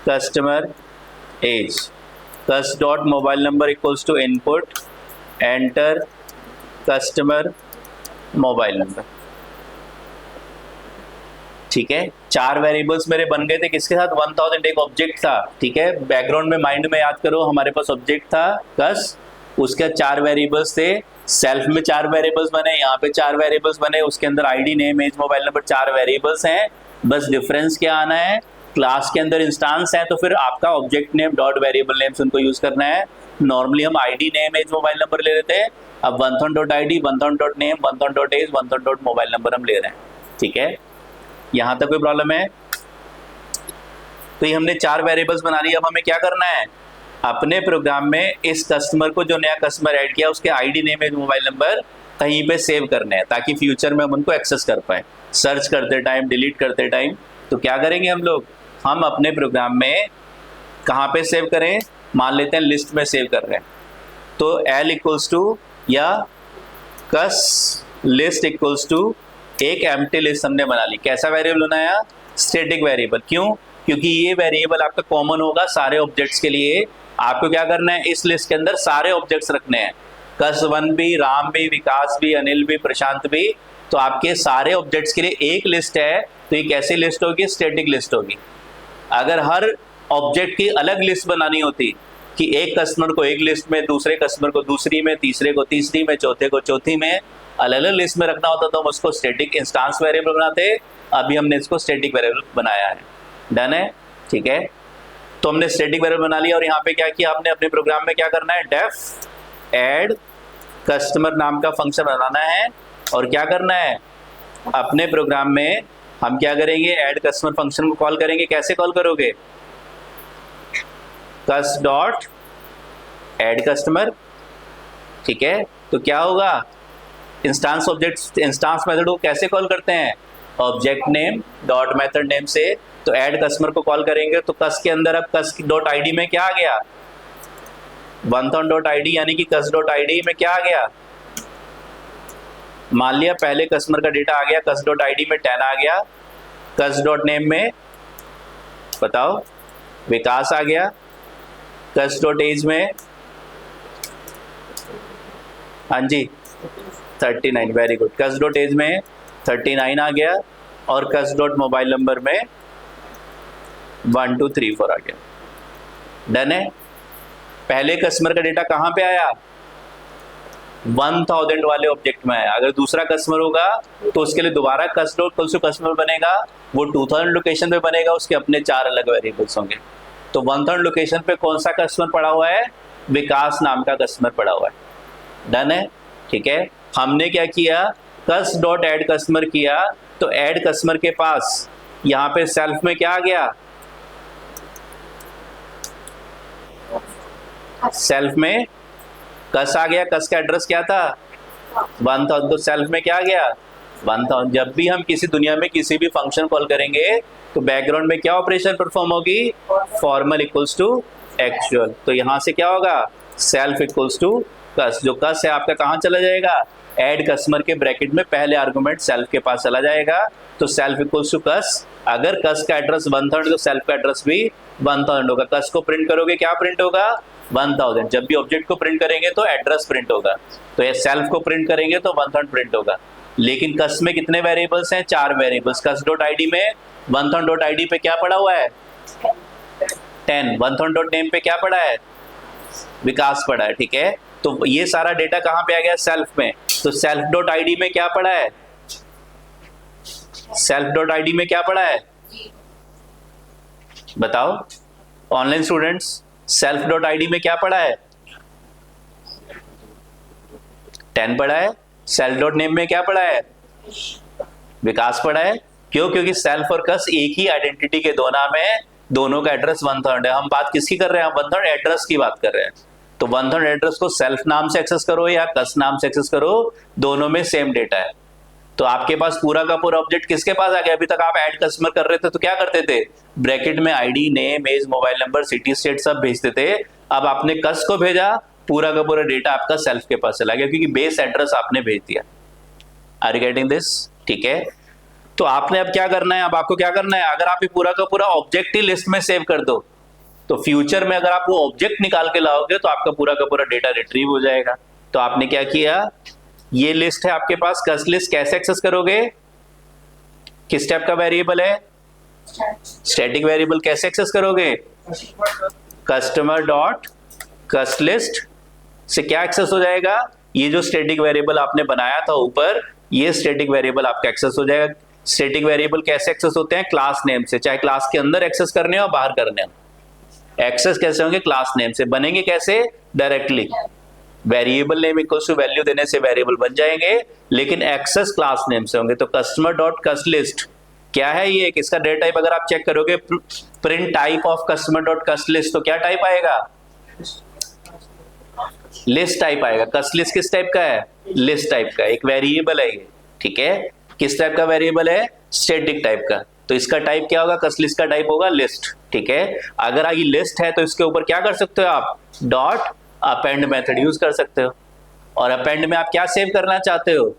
customer age, cus dot mobile number equals to input enter customer mobile number. ठीक है, 4 variables मेरे बन गए थे। किसके साथ, 1000 एक object था। ठीक है, बैकग्राउंड में माइंड में याद करो, हमारे पास ऑब्जेक्ट था कस, उसके 4 वेरिएबल्स थे। सेल्फ में 4 वेरिएबल्स बने, यहाँ पे 4 वेरिएबल्स बने, उसके अंदर ID, name, age, mobile number 4 variables हैं। बस डिफरेंस क्या आना है, क्लास के अंदर इंस्टांस है तो फिर आपका object name dot variable names उनको यूज करना है। नॉर्मली हम ID, name, age, mobile number ले लेते हैं। अब 1000.id, 1000.name, 1000.age, 1000.मोबाइल नंबर हम ले रहे हैं। ठीक है, यहां तक कोई प्रॉब्लम है? तो ये हमने 4 वेरिएबल्स बना लिए। अब हमें क्या करना है, अपने प्रोग्राम में इस कस्टमर को, जो नया कस्टमर ऐड किया, उसके ID, name, age, mobile number कहीं पे सेव करने हैं ताकि फ्यूचर में हम उनको एक्सेस कर पाए, सर्च करते टाइम, डिलीट करते टाइम। तो क्या करेंगे हम लोग, हम अपने प्रोग्राम में कहाँ पे सेव करें, मान लेते हैं लिस्ट में सेव कर रहे हैं, तो एल इक्वल्स टू या कस लिस्ट इक्वल्स टू एक एम्प्टी लिस्ट हमने बना ली। कैसा वेरिएबल बनाया, स्टैटिक वेरिएबल। क्यों, क्योंकि ये वेरिएबल आपका कॉमन होगा सारे ऑब्जेक्ट्स के लिए। आपको क्या करना है, इस लिस्ट के अंदर सारे ऑब्जेक्ट्स रखने हैं, कस1 भी, राम भी, विकास भी, अनिल भी, प्रशांत भी। तो आपके सारे ऑब्जेक्ट्स के लिए एक लिस्ट है, तो ये कैसी लिस्ट होगी, स्टैटिक लिस्ट होगी। अगर हर ऑब्जेक्ट की अलग लिस्ट बनानी होती कि एक कस्टमर को एक लिस्ट में, दूसरे कस्टमर को दूसरी में, तीसरे को तीसरी में, चौथे को चौथी में, अलग अलग लिस्ट में रखना होता तो हम उसको स्टैटिक इंस्टांस वेरिएबल बनाते। अभी हमने इसको स्टैटिक वेरिएबल बनाया है। डन है। ठीक है, तो हमने स्टैटिक वेरिएबल बना लिया और यहाँ पे क्या किया हमने, अपने प्रोग्राम में क्या करना है, डेफ ऐड कस्टमर नाम का फंक्शन बनाना है। और क्या करना है, अपने प्रोग्राम में हम क्या करेंगे, ऐड कस्टमर फंक्शन को कॉल करेंगे। कैसे कॉल करोगे, कस डॉट ऐड कस्टमर। ठीक है, तो क्या होगा, इंस्टांस ऑब्जेक्ट, इंस्टांस मेथड को कैसे कॉल करते हैं, object name dot method name से। तो ऐड कस्टमर को कॉल करेंगे तो कस के अंदर अब कस डॉट आईडी में क्या आ गया, 1000.id, यानी कि कस डॉट आईडी में क्या आ गया, मान लिया पहले कस्टमर का डेटा आ गया, कस डॉट आईडी में 10 आ गया, कस डॉट नेम में बताओ विकास आ गया, कस डॉट एज में हाँ जी 39, very good, cus dot age में 39 आ गया और कस डॉट मोबाइल नंबर में 1234 आ गया। डन है। पहले कस्टमर का डेटा कहाँ पे आया, 1000 वाले ऑब्जेक्ट में आया। अगर दूसरा कस्टमर होगा तो उसके लिए दोबारा कस डॉट कस्टमर बनेगा, वो 2000 लोकेशन पे बनेगा, उसके अपने 4 अलग वेरिएबल्स होंगे। तो 1000 लोकेशन पे कौन सा कस्टमर पड़ा हुआ है, विकास नाम का कस्टमर पड़ा हुआ है। डन है। ठीक है, हमने क्या किया, कस डॉट ऐड कस्टमर किया, तो ऐड कस्टमर के पास यहाँ पे सेल्फ में क्या आ गया, सेल्फ में कस आ गया, कस का एड्रेस क्या था 1000, तो सेल्फ में क्या आ गया 1000। जब भी हम किसी दुनिया में किसी भी फंक्शन कॉल करेंगे तो बैकग्राउंड में क्या ऑपरेशन परफॉर्म होगी, फॉर्मल इक्वल्स टू एक्चुअल। तो यहां से क्या होगा, सेल्फ इक्वल्स टू कस, जो कस है आपका कहाँ चला जाएगा, ऐड कस्टमर के ब्रैकेट में पहले आर्गुमेंट सेल्फ के पास चला जाएगा। तो सेल्फ इक्वल्स टू कस, अगर कस का एड्रेस 1000 तो सेल्फ का एड्रेस भी 1000 होगा। कस को प्रिंट करोगे क्या प्रिंट होगा, 1000। जब भी ऑब्जेक्ट को प्रिंट करेंगे तो एड्रेस प्रिंट होगा, तो ये सेल्फ को प्रिंट करेंगे तो 1000 प्रिंट होगा। लेकिन कस में कितने वेरिएबल्स हैं, 4 वेरिएबल्स। कस डॉट आईडी में 1000 डॉट आईडी पे क्या पड़ा हुआ है, 10। 1000 डॉट नेम पे क्या पड़ा है, विकास पड़ा है, ठीक है। तो ये सारा डेटा कहां पे आ गया, सेल्फ में। तो सेल्फ डॉट आईडी में क्या पड़ा है, सेल्फ डॉट आईडी में क्या पड़ा है, बताओ online students, self dot ID में क्या पड़ा है, 10 पड़ा है। सेल्फ डॉट नेम में क्या पड़ा है, विकास पड़ा है। क्यों, क्योंकि सेल्फ और कस एक ही आइडेंटिटी के दो नाम है, दोनों का एड्रेस 1000 है। हम बात किसकी कर रहे हैं, हम 1000 एड्रेस की बात कर रहे हैं। तो 1000 एड्रेस को सेल्फ नाम से एक्सेस करो या कस नाम से एक्सेस करो, दोनों में सेम डेटा है। तो आपके पास पूरा का पूरा ऑब्जेक्ट किसके पास आ गया। अभी तक आप ऐड कस्टमर कर रहे थे तो क्या करते थे, ब्रैकेट में ID, name, age, mobile number, city, state सब भेजते थे। अब आपने कस को भेजा, पूरा का पूरा डेटा आपका सेल्फ के पास चला गया, क्योंकि बेस एड्रेस आपने भेज दिया। आर यू गेटिंग दिस, ठीक है। तो आपने अब क्या करना है, अब आपको क्या करना है, अगर आप ये पूरा का पूरा ऑब्जेक्ट ही लिस्ट में सेव कर दो, तो फ्यूचर में अगर आप वो ऑब्जेक्ट निकाल के लाओगे तो आपका पूरा का पूरा डेटा रिट्रीव हो जाएगा। तो आपने क्या किया, ये लिस्ट है आपके पास, कस लिस्ट कैसे एक्सेस करोगे, किस टाइप का वेरिएबल है, स्टैटिक वेरिएबल। कैसे एक्सेस करोगे, कस्टमर डॉट कस लिस्ट से क्या एक्सेस हो जाएगा, ये जो स्टैटिक वेरिएबल आपने बनाया था ऊपर, ये स्टैटिक वेरिएबल आपका एक्सेस हो जाएगा। स्टैटिक वेरिएबल कैसे एक्सेस होते हैं, क्लास नेम से, चाहे क्लास के अंदर एक्सेस करने हो बाहर करने हो। एक्सेस कैसे होंगे, क्लास नेम से। बनेंगे कैसे, directly variable name equals to value देने से वेरिएबल बन जाएंगे, लेकिन एक्सेस क्लास नेम से होंगे। तो कस्टमर डॉट कस लिस्ट क्या है, ये इसका डेटा टाइप अगर आप चेक करोगे, print type of customer dot cos list, तो क्या टाइप आएगा, लिस्ट टाइप आएगा। कस लिस्ट किस टाइप का है, लिस्ट टाइप का, एक वेरिएबल है ये, ठीक है। किस टाइप का वेरिएबल है, स्टैटिक टाइप का। तो इसका टाइप क्या होगा, कस लिस्ट का टाइप होगा लिस्ट, ठीक है। अगर ये लिस्ट है तो इसके ऊपर क्या कर सकते हो आप, डॉट अपेंड मेथड यूज कर सकते हो। और अपेंड में आप क्या सेव करना चाहते हो,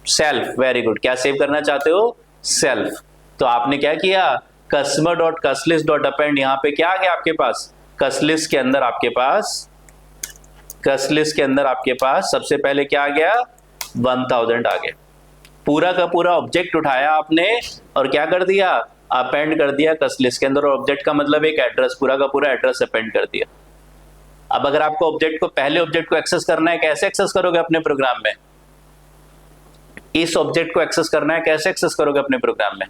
सेल्फ। वेरी गुड, क्या सेव करना चाहते हो, सेल्फ। तो आपने क्या किया, कस्टमर डॉट कस लिस्ट डॉट अपेंड, यहाँ पे क्या आ गया आपके पास, कस लिस्ट के अंदर आपके पास, कस लिस्ट के अंदर आपके पास सबसे पहले क्या आ गया, 1000 आ गया। पूरा का पूरा ऑब्जेक्ट उठाया आपने और क्या कर दिया, अपेंड कर दिया कस लिस्ट के अंदर। और ऑब्जेक्ट का मतलब एक एड्रेस, पूरा का पूरा एड्रेस अपेंड कर दिया। अब अगर आपको ऑब्जेक्ट को, पहले ऑब्जेक्ट को एक्सेस करना है, कैसे एक्सेस करोगे अपने प्रोग्राम में, इस ऑब्जेक्ट को एक्सेस करना है, कैसे एक्सेस करोगे अपने प्रोग्राम में,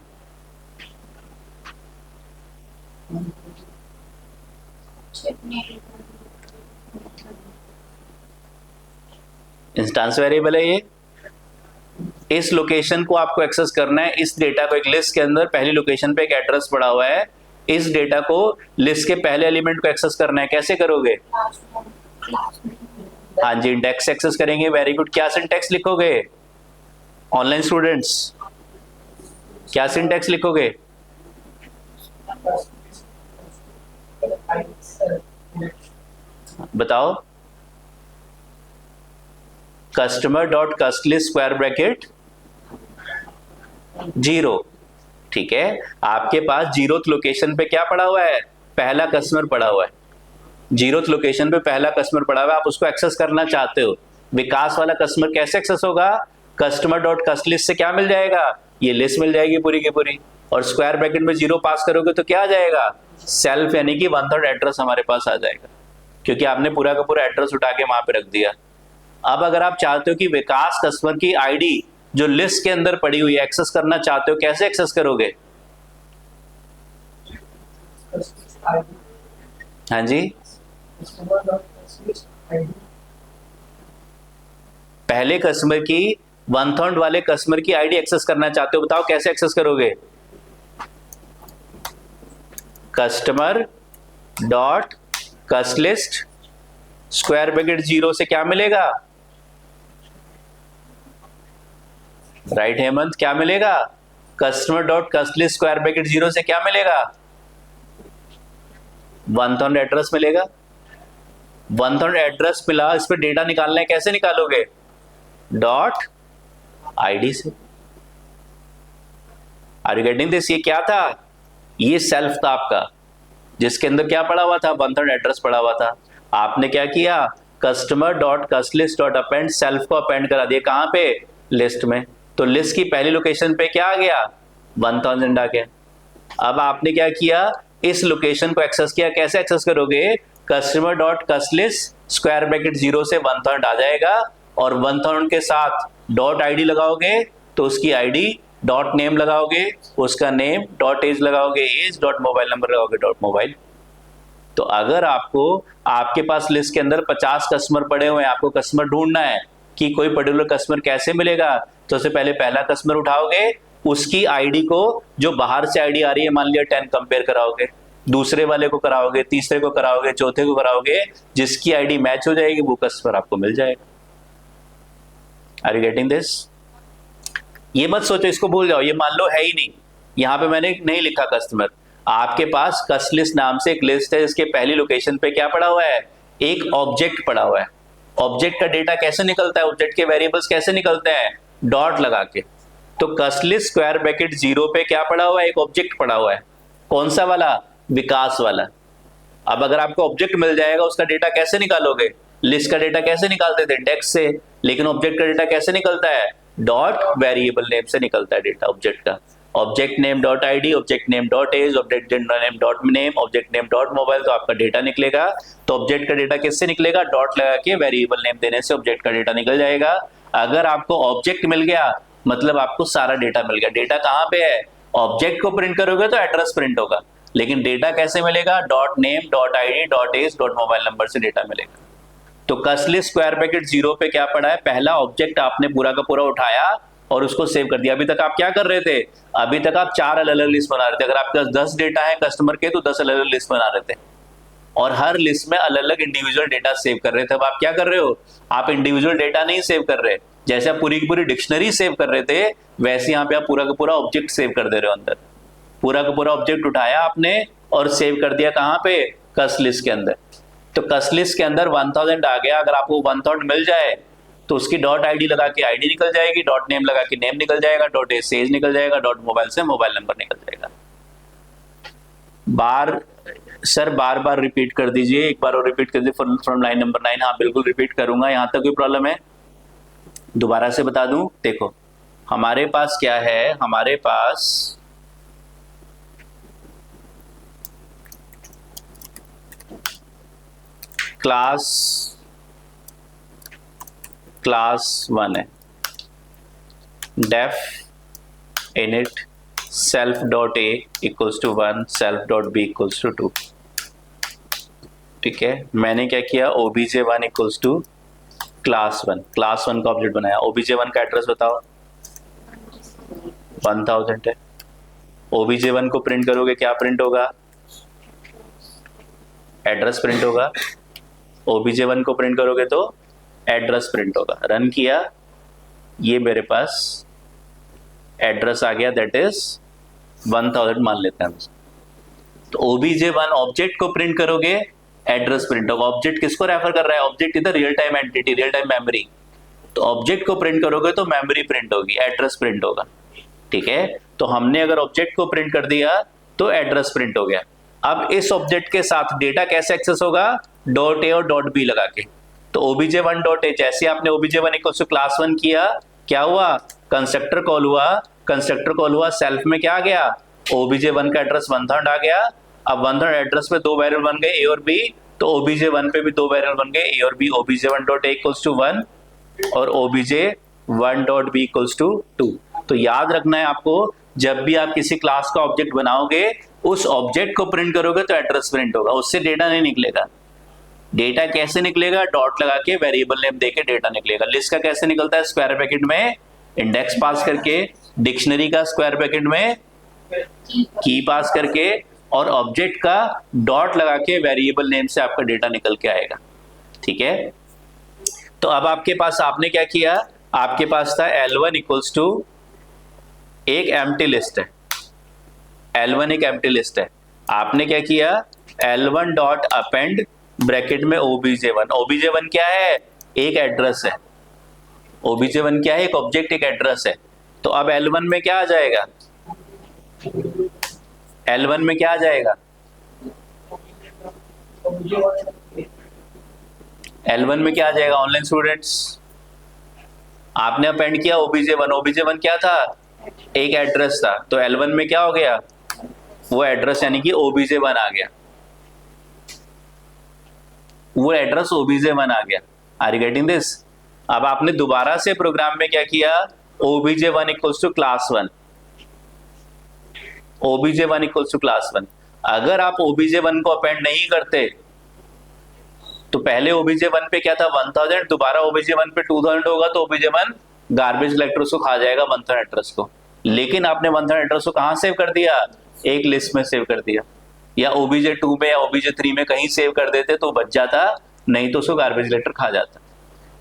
इंस्टेंस वेरिएबल है ये। इस लोकेशन को आपको एक्सेस करना है, इस डेटा को एक लिस्ट के अंदर पहली लोकेशन पे एक एड्रेस पड़ा हुआ है, इस डेटा को लिस्ट के पहले एलिमेंट को एक्सेस करना है। कैसे करोगे, हाँ जी, इंडेक्स एक्सेस करेंगे। वेरी गुड, क्या सिंटैक्स लिखोगे ऑनलाइन स्टूडेंट्स, क्या सिंटैक्स लिखोगे, बताओ, कस्टमर डॉट कस लिस्ट स्क्वायर ब्रैकेट 0, ठीक है। आपके पास 0th लोकेशन पे क्या पड़ा हुआ है, पहला कस्टमर पड़ा हुआ है। 0th लोकेशन पे पहला कस्टमर पड़ा हुआ है, आप उसको एक्सेस करना चाहते हो। विकास वाला कस्टमर कैसे एक्सेस होगा, कस्टमर डॉट कस लिस्ट से क्या मिल जाएगा, ये लिस्ट मिल जाएगी पूरी की पूरी। और स्क्वायर ब्रैकेट में 0 पास करोगे तो क्या आ जाएगा, सेल्फ, यानी कि 1/3 एड्रेस हमारे पास आ जाएगा, क्योंकि आपने पूरा का पूरा एड्रेस उठा के वहां पे रख दिया। अब अगर आप चाहते हो कि विकास कस्टमर की आईडी जो लिस्ट के अंदर पड़ी हुई है एक्सेस करना चाहते हो, कैसे एक्सेस करोगे, हाँ जी, पहले कस्टमर की 1/3 वाले कस्टमर की आईडी एक्सेस करना चाहते हो, बताओ कैसे एक्सेस करोगे, कस्टमर डॉट कस लिस्ट स्क्वायर ब्रैकेट 0 से क्या मिलेगा, राइट हेमंत, क्या मिलेगा, कस्टमर डॉट कस लिस्ट स्क्वायर ब्रैकेट 0 से क्या मिलेगा, 1/3 एड्रेस मिलेगा। 1/3 एड्रेस मिला, इस पे डेटा निकालना है, कैसे निकालोगे? डॉट आईडी से। Are you getting this? ये क्या था? ये सेल्फ था आपका, जिसके अंदर क्या पड़ा हुआ था? 1/3 एड्रेस पड़ा हुआ था। आपने क्या किया? Customer dot cust list dot append self को अपेंड करा दिया, कहां पे? लिस्ट में। तो लिस्ट की पहली लोकेशन पे क्या आ गया? 1000 आ गया। अब आपने क्या किया? इस लोकेशन को एक्सेस किया। कैसे एक्सेस करोगे? Customer dot cust list square bracket 0 से 1000 आ जाएगा, और 1000 के साथ डॉट आईडी लगाओगे तो उसकी आईडी, डॉट नेम लगाओगे उसका नेम, डॉट एज लगाओगे एज, डॉट मोबाइल नंबर लगाओगे डॉट मोबाइल। तो अगर आपको, आपके पास लिस्ट के अंदर 50 कस्टमर पड़े हुए हैं, आपको कस्टमर ढूंढना है कि कोई पर्टिकुलर कस्टमर कैसे मिलेगा, तो सबसे पहले पहला कस्टमर उठाओगे, उसकी आईडी को, जो बाहर से आईडी आ रही है, मान लिया 10 कंपेयर कराओगे, दूसरे वाले को कराओगे, तीसरे को कराओगे, चौथे को कराओगे, जिसकी आईडी मैच हो जाएगी वो कस्टमर आपको मिल जाएगा। Are you getting this? ये मत सोचो इसको भूल जाओ, ये मान लो है ही नहीं, यहां पे मैंने नहीं लिखा कस्टमर। आपके पास कस्ट लिस्ट नाम से एक लिस्ट है, इसके पहली लोकेशन पे क्या पड़ा हुआ है? एक ऑब्जेक्ट पड़ा हुआ है। ऑब्जेक्ट का डेटा कैसे निकलता है? ऑब्जेक्ट के वेरिएबल्स कैसे निकलते हैं? डॉट लगा के। तो कस्ट लिस्ट स्क्वायर ब्रैकेट 0 पे क्या पड़ा हुआ है? एक ऑब्जेक्ट पड़ा हुआ है। कौन सा वाला? विकास वाला। अब अगर आपको ऑब्जेक्ट मिल जाएगा, उसका डेटा कैसे निकालोगे? लिस्ट का डेटा कैसे निकालते थे? इंडेक्स से। लेकिन ऑब्जेक्ट का डेटा कैसे निकलता है? डॉट वेरिएबल नेम से निकलता है डेटा ऑब्जेक्ट का। Object name dot ID, object name dot age, object name dot name, object name dot mobile, तो आपका डेटा निकलेगा। तो ऑब्जेक्ट का डेटा किससे निकलेगा? डॉट लगा के वेरिएबल नेम देने से ऑब्जेक्ट का डेटा निकल जाएगा। अगर आपको ऑब्जेक्ट मिल गया मतलब आपको सारा डेटा मिल गया। डेटा कहां पे है? ऑब्जेक्ट को प्रिंट करोगे तो एड्रेस प्रिंट होगा, लेकिन डेटा कैसे मिलेगा? Dot name dot ID dot age dot mobile number से डेटा मिलेगा। तो कस्ट लिस्ट स्क्वायर ब्रैकेट 0 पे क्या पड़ा है? पहला ऑब्जेक्ट आपने पूरा का पूरा उठाया और उसको सेव कर दिया। अभी तक आप क्या कर रहे थे? अभी तक आप 4 अलग अलग लिस्ट बना रहे थे। अगर आपके पास 10 डेटा है कस्टमर के तो 10 अलग अलग लिस्ट बना रहे थे, और हर लिस्ट में अलग अलग इंडिविजुअल डेटा सेव कर रहे थे। अब आप क्या कर रहे हो? आप इंडिविजुअल डेटा नहीं सेव कर रहे। जैसे आप पूरी की पूरी डिक्शनरी सेव कर रहे थे, वैसे यहाँ पे आप पूरा का पूरा ऑब्जेक्ट सेव कर दे रहे हो। अंदर पूरा का पूरा ऑब्जेक्ट उठाया आपने और सेव कर दिया कहाँ पे? कस्ट लिस्ट के अंदर। तो कस्ट लिस्ट के अंदर 1000 आ गया। अगर आपको 1000 मिल जाए तो उसकी डॉट आईडी लगा के आईडी निकल जाएगी, डॉट नेम लगा के नेम निकल जाएगा, डॉट एज निकल जाएगा, डॉट मोबाइल से मोबाइल नंबर निकल जाएगा। बार बार रिपीट कर दीजिए, एक बार और रिपीट कर दीजिए फ्रॉम लाइन नंबर 9। हाँ बिल्कुल रिपीट करूंगा, यहां तक कोई प्रॉब्लम है? दोबारा से बता दूं, देखो हमारे पास क्या है, हमारे पास क्लास 1 है, def init self dot A equals to 1, self dot B equals to 2। ठीक है, मैंने क्या किया? obj1 इक्वल्स टू क्लास 1 का ऑब्जेक्ट बनाया। obj1 का एड्रेस बताओ? 1000 है। obj1 को प्रिंट करोगे, क्या प्रिंट होगा? एड्रेस प्रिंट होगा। obj1 को प्रिंट करोगे तो एड्रेस प्रिंट होगा। रन किया, ये मेरे पास एड्रेस आ गया, दैट इज 1000 मान लेते हैं। तो obj1 ऑब्जेक्ट को प्रिंट करोगे, एड्रेस प्रिंट होगा। ऑब्जेक्ट किसको रेफर कर रहा है? ऑब्जेक्ट इधर real time entity, real time memory. तो ऑब्जेक्ट को प्रिंट करोगे तो मेमोरी प्रिंट होगी, एड्रेस प्रिंट होगा। ठीक है, तो हमने अगर ऑब्जेक्ट को प्रिंट कर दिया तो एड्रेस प्रिंट हो गया। अब इस ऑब्जेक्ट के साथ डेटा कैसे एक्सेस होगा? डॉट ए और डॉट बी लगा के। तो obj1 डॉट ए, जैसे आपने obj1 इक्वल्स टू क्लास 1 किया, क्या हुआ? कंस्ट्रक्टर कॉल हुआ। कंस्ट्रक्टर कॉल हुआ, सेल्फ में क्या आ गया? obj1 का एड्रेस 1000 आ गया। अब 1000 एड्रेस में 2 वेरिएबल बन गए, ए और बी। तो obj1 पे भी 2 वेरिएबल बन गए, ए और B. obj1 dot A equals to 1 और obj1 dot B equals to 2। तो याद रखना है आपको, जब भी आप किसी क्लास का ऑब्जेक्ट बनाओगे, उस ऑब्जेक्ट को प्रिंट करोगे तो एड्रेस प्रिंट होगा, उससे डेटा नहीं निकलेगा। डेटा कैसे निकलेगा? डॉट लगा के वेरिएबल नेम देके डेटा निकलेगा। लिस्ट का कैसे निकलता है? स्क्वायर ब्रैकेट में इंडेक्स पास करके, डिक्शनरी का स्क्वायर ब्रैकेट में की पास करके, और ऑब्जेक्ट का डॉट लगा के वेरिएबल नेम से आपका डेटा निकल के आएगा। ठीक है, तो अब आपके पास, आपने क्या किया? आपके पास था L1 इक्वल्स टू एक एम्प्टी लिस्ट है, L1 एक एम्प्टी लिस्ट है। आपने क्या किया? L1 डॉट अपेंड ब्रैकेट में OBJ1। OBJ1 क्या है? एक एड्रेस है। OBJ1 क्या है? एक ऑब्जेक्ट, एक एड्रेस है। तो अब L1 में क्या आ जाएगा? L1 में क्या आ जाएगा? L1 में क्या आ जाएगा ऑनलाइन स्टूडेंट्स? आपने अपेंड किया OBJ1। OBJ1 क्या था? एक एड्रेस था। तो L1 में क्या हो गया? वो एड्रेस यानी कि OBJ1 आ गया। वो एड्रेस OBJ1 आ गया। Are you getting this? अब आपने दोबारा से प्रोग्राम में क्या किया? OBJ1 equals to class 1। OBJ1 equals to class 1। अगर आप OBJ1 को अपेंड नहीं करते तो पहले OBJ1 पे क्या था? 1000। दोबारा OBJ1 पे 2000 होगा तो OBJ1 गार्बेज एड्रेस को खा जाएगा 1000 एड्रेस को। लेकिन आपने 1000 एड्रेस को कहां सेव कर दिया? एक लिस्ट में सेव कर दिया। या OBJ2 में या OBJ3 में कहीं सेव कर देते तो बच जाता, नहीं तो उसको गार्बेज लेटर खा जाता।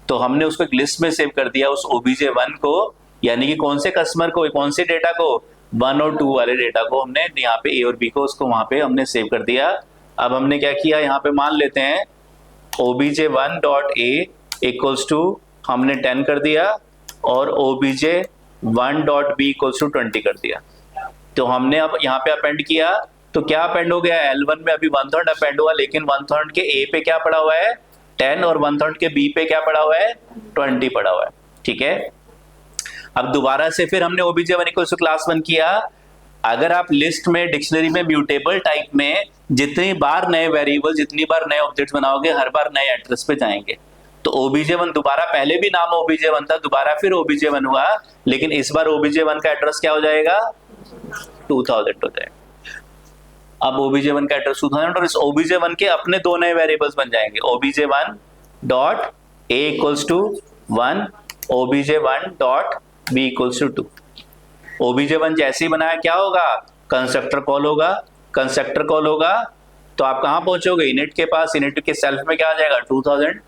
तो हमने उसको एक लिस्ट में सेव कर दिया उस OBJ1 को, यानी कि कौन से कस्टमर को, कौन से डेटा को? 1 और 2 वाले डेटा को हमने यहाँ पे A और B को उसको वहां पे हमने सेव कर दिया। अब हमने क्या किया? यहाँ पे मान लेते हैं OBJ1.A इक्वल्स टू हमने 10 कर दिया और OBJ1.B इक्वल्स टू 20 कर दिया। तो हमने अब यहाँ पे अपेंड किया तो क्या अपेंड हो गया? L1 में अभी 1/3 अपेंड हुआ, लेकिन 1/3 के A पे क्या पड़ा हुआ है? 10 और 1/3 के B पे क्या पड़ा हुआ है? 20 पड़ा हुआ है। ठीक है। अब दोबारा से फिर हमने OBJ1 इक्वल्स टू क्लास 1 किया। अगर आप लिस्ट में, डिक्शनरी में, म्यूटेबल टाइप में जितनी बार नए वेरिएबल, जितनी बार नए ऑब्जेक्ट्स बनाओगे, हर बार नए एड्रेस पे जाएंगे। तो OBJ1 दोबारा, पहले भी नाम OBJ1 था, दोबारा फिर OBJ1 हुआ, लेकिन इस बार OBJ1 का एड्रेस क्या हो जाएगा? 2000 हो जाएगा। अब OBJ1 का एड्रेस 2000 और इस OBJ1 के अपने दो नए वेरिएबल्स बन जाएंगे। OBJ1.A equals to 1, OBJ1.B equals to 2। OBJ1 जैसे ही बनाया क्या होगा? कंस्ट्रक्टर कॉल होगा। कंस्ट्रक्टर कॉल होगा तो आप कहां पहुंचोगे? इनिट के पास। इनिट के सेल्फ में क्या आ जाएगा? 2000।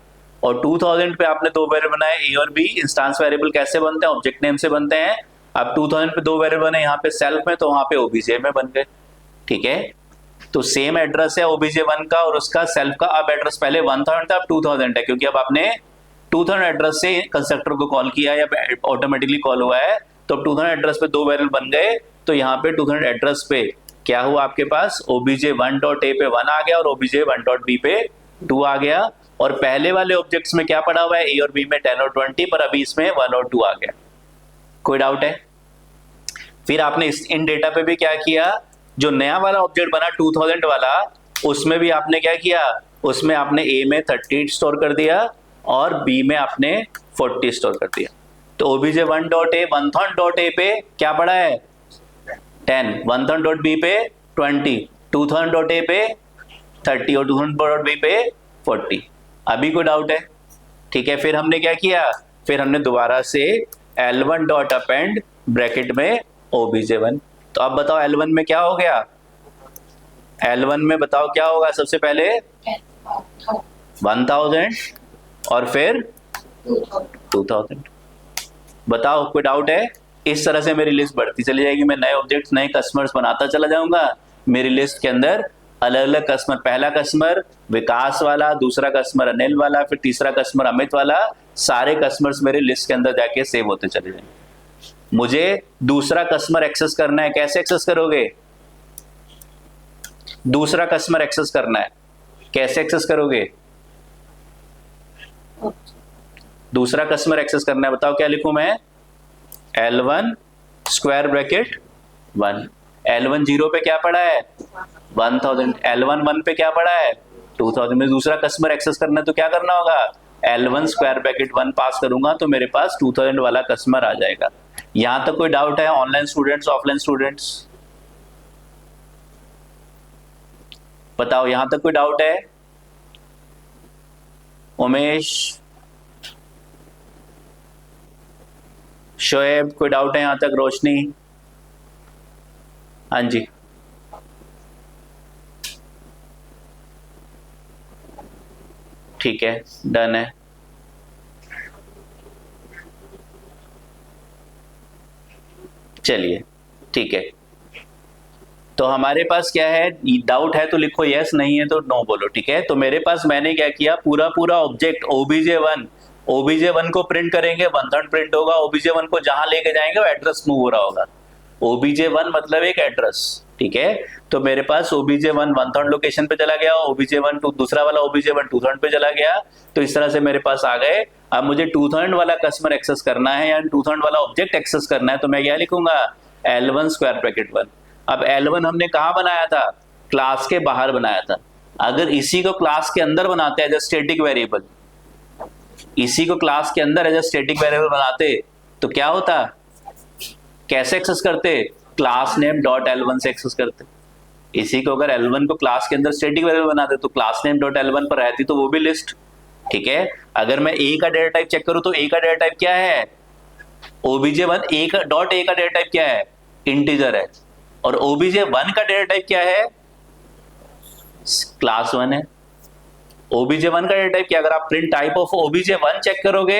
और 2000 पे आपने दो वेरिएबल बनाए A और B। इंस्टेंस वेरिएबल कैसे बनते हैं? ऑब्जेक्ट नेम से बनते हैं। अब 2000 पे दो वेरिएबल बने यहाँ पे सेल्फ में, तो वहां पे OBJ में बन गए। ठीक है। तो सेम एड्रेस है OBJ1 का और उसका सेल्फ का। अब एड्रेस पहले 1000 था, अब 2000 है, क्योंकि अब आपने 2000 एड्रेस से कंस्ट्रक्टर को कॉल किया या ऑटोमेटिकली कॉल हुआ है। तो 2000 एड्रेस पे दो वेरिएबल बन गए। तो यहाँ पे 2000 एड्रेस पे क्या हुआ आपके पास? OBJ1.A पे 1 आ गया और OBJ1.B पे 2 आ गया। और पहले वाले ऑब्जेक्ट्स में क्या पड़ा हुआ है? A और B में 10 और 20, पर अभी इसमें 1 और 2 आ गया। कोई डाउट है? फिर आपने इन डेटा पे भी क्या किया? जो नया वाला ऑब्जेक्ट बना 2000 वाला, उसमें भी आपने क्या किया? उसमें आपने A में 30 स्टोर कर दिया और B में आपने 40 स्टोर कर दिया। तो OBJ1.A 1000.A पे क्या पड़ा है? 10, 1000.B पे 20, 2000.A पे 30 और 2000.B पे 40। अभी कोई डाउट है? ठीक है। फिर हमने क्या किया? फिर हमने दोबारा से L1.append ब्रैकेट में OBJ1। तो अब बताओ L1 में क्या हो गया? L1 में बताओ क्या होगा? सबसे पहले 1000 और फिर 2000। बताओ कोई डाउट है? इस तरह से मेरी लिस्ट बढ़ती चली जाएगी। मैं नए ऑब्जेक्ट्स, नए कस्टमर्स बनाता चला जाऊंगा। मेरी लिस्ट के अंदर अलग अलग कस्टमर, पहला कस्टमर विकास वाला, दूसरा कस्टमर अनिल वाला, फिर तीसरा कस्टमर अमित वाला, सारे कस्टमर्स मेरे लिस्ट के अंदर जाके सेव होते चले जाएंगे। मुझे दूसरा कस्टमर एक्सेस करना है। कैसे एक्सेस करोगे? दूसरा कस्टमर एक्सेस करना है, कैसे एक्सेस करोगे? दूसरा कस्टमर एक्सेस करना है, बताओ क्या लिखूं मैं? L1 square bracket 1। L1 0 पे क्या पड़ा है? 1000। L1 1 पे क्या पड़ा है? 2000। में दूसरा कस्टमर एक्सेस करना है तो क्या करना होगा? L1 स्क्वायर ब्रैकेट 1 पास करूंगा तो मेरे पास 2000 वाला कस्टमर आ जाएगा। यहां तक कोई डाउट है? ऑनलाइन स्टूडेंट्स, ऑफलाइन स्टूडेंट्स, बताओ यहां तक कोई डाउट है? उमेश, शोएब, कोई डाउट है यहां तक? रोशनी, हाँ जी। ठीक है, डन है। चलिए ठीक है। तो हमारे पास क्या है, डाउट है तो लिखो यस, नहीं है तो नो बोलो, ठीक है। तो मेरे पास मैंने क्या किया, पूरा पूरा ऑब्जेक्ट OBJ1 को प्रिंट करेंगे, 1/3 प्रिंट होगा। OBJ1 को जहां लेके जाएंगे वो एड्रेस मूव हो रहा होगा। OBJ1 मतलब एक एड्रेस, ठीक है। तो मेरे पास OBJ1 1/3 लोकेशन पे चला गया, OBJ1 दूसरा वाला OBJ1 2/3 पे चला गया। तो इस तरह से मेरे पास आ गए। अब मुझे 2/3 वाला कस्टमर एक्सेस करना है या 2/3 वाला ऑब्जेक्ट एक्सेस करना है, तो मैं क्या लिखूंगा, L1 स्क्वायर ब्रैकेट 1। अब L1 हमने कहाँ बनाया था, क्लास के बाहर बनाया था। अगर इसी को क्लास के अंदर बनाते एज अ स्टैटिक वेरिएबल, इसी को क्लास के अंदर एज अ स्टैटिक वेरिएबल बनाते तो क्या होता, कैसे एक्सेस करते, क्लास नेम डॉट L1 से एक्सेस करते। इसी को अगर L1 को क्लास के अंदर स्टैटिक वेरिएबल बनाते तो क्लास नेम डॉट L1 पर रहती तो वो भी लिस्ट, ठीक है। अगर मैं A का डेटा टाइप चेक करूं तो A का डेटा टाइप क्या है, OBJ1 A का डेटा टाइप क्या है, इंटीजर है। और OBJ1 का डेटा टाइप क्या है, क्लास 1 है। OBJ1 का डेटा टाइप क्या, अगर आप print type of OBJ1 check करोगे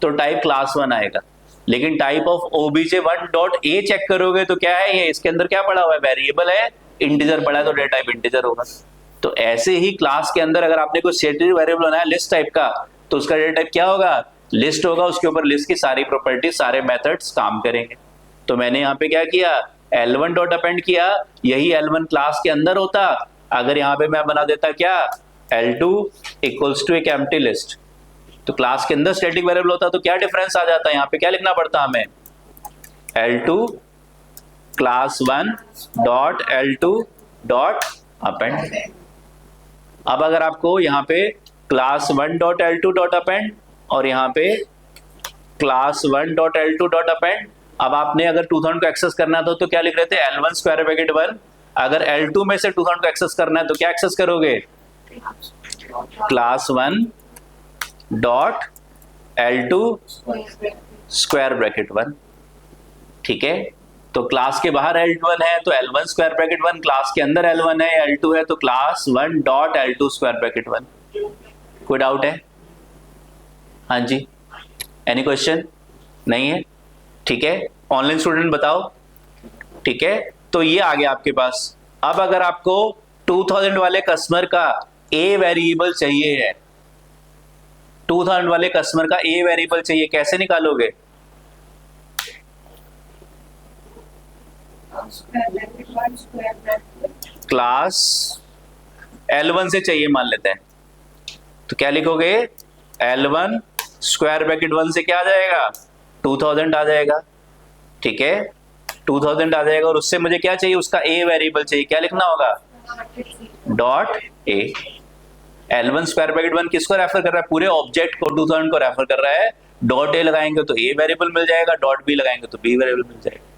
तो टाइप क्लास 1 आएगा, लेकिन type of OBJ1 dot A check करोगे तो क्या है, ये इसके अंदर क्या पड़ा हुआ है, वेरिएबल है, इंटीजर पड़ा है तो डेटा टाइप इंटीजर होगा। तो ऐसे ही क्लास के अंदर अगर आपने कोई स्टैटिक वेरिएबल बनाया लिस्ट टाइप का, तो उसका डेटा टाइप क्या होगा, लिस्ट होगा। उसके ऊपर लिस्ट की सारी प्रॉपर्टी, सारे मेथड्स काम करेंगे। तो मैंने यहाँ पे क्या किया, L1 डॉट अपेंड किया, यही L1 क्लास के अंदर होता। अगर यहाँ पे मैं बना देता क्या, L2 इक्वल्स टू एक एम्प्टी लिस्ट, तो क्लास के अंदर स्टैटिक वेरिएबल होता तो क्या डिफरेंस आ जाता है, यहाँ पे क्या लिखना पड़ता हमें, L2 class 1 dot L2 dot append. अब अगर आपको यहाँ पे class 1 dot L2 dot append और यहाँ पे class 1 dot L2 dot append, अब आपने अगर 2/3 को एक्सेस करना था तो क्या लिख रहे थे, L1 स्क्वायर ब्रैकेट 1। अगर L2 में से 2/3 को एक्सेस करना है तो क्या एक्सेस करोगे, class 1 dot L2 square bracket 1, ठीक है। तो क्लास के बाहर L1 है तो L1 स्क्वायर ब्रैकेट 1, क्लास के अंदर L1 है, L2 है, तो class 1 dot L2 square bracket 1। कोई डाउट है, हाँ जी, एनी क्वेश्चन, नहीं है, ठीक है। ऑनलाइन स्टूडेंट बताओ, ठीक है। तो ये आ गया आपके पास। अब अगर आपको 2000 वाले कस्टमर का A वेरिएबल चाहिए है, 2000 वाले कस्टमर का A वेरिएबल चाहिए, कैसे निकालोगे, क्लास L1 से चाहिए मान लेते हैं, तो क्या लिखोगे, L1 स्क्वायर ब्रैकेट 1 से क्या आ जाएगा, 2000 आ जाएगा, ठीक है, 2000 आ जाएगा। और उससे मुझे क्या चाहिए, उसका A वेरिएबल चाहिए, क्या लिखना होगा, dot A। L1 square bracket 1 किसको रेफर कर रहा है, पूरे ऑब्जेक्ट को, 2000 को रेफर कर रहा है। डॉट A लगाएंगे तो A वेरिएबल मिल जाएगा, डॉट B लगाएंगे तो B वेरिएबल मिल जाएगा।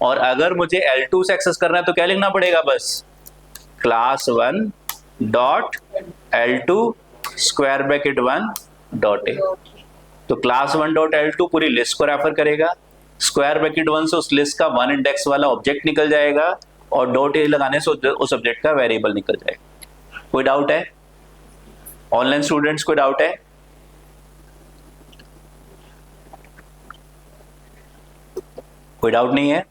और अगर मुझे L2 से एक्सेस करना है तो क्या लिखना पड़ेगा, बस class 1 dot L2 square bracket 1 dot A। तो क्लास 1 डॉट L2 पूरी लिस्ट को रेफर करेगा, स्क्वायर ब्रैकेट 1 से उस लिस्ट का 1 इंडेक्स वाला ऑब्जेक्ट निकल जाएगा, और डॉट A लगाने से उस ऑब्जेक्ट का वेरिएबल निकल जाएगा। कोई डाउट है, ऑनलाइन स्टूडेंट्स कोई डाउट है, कोई डाउट नहीं है,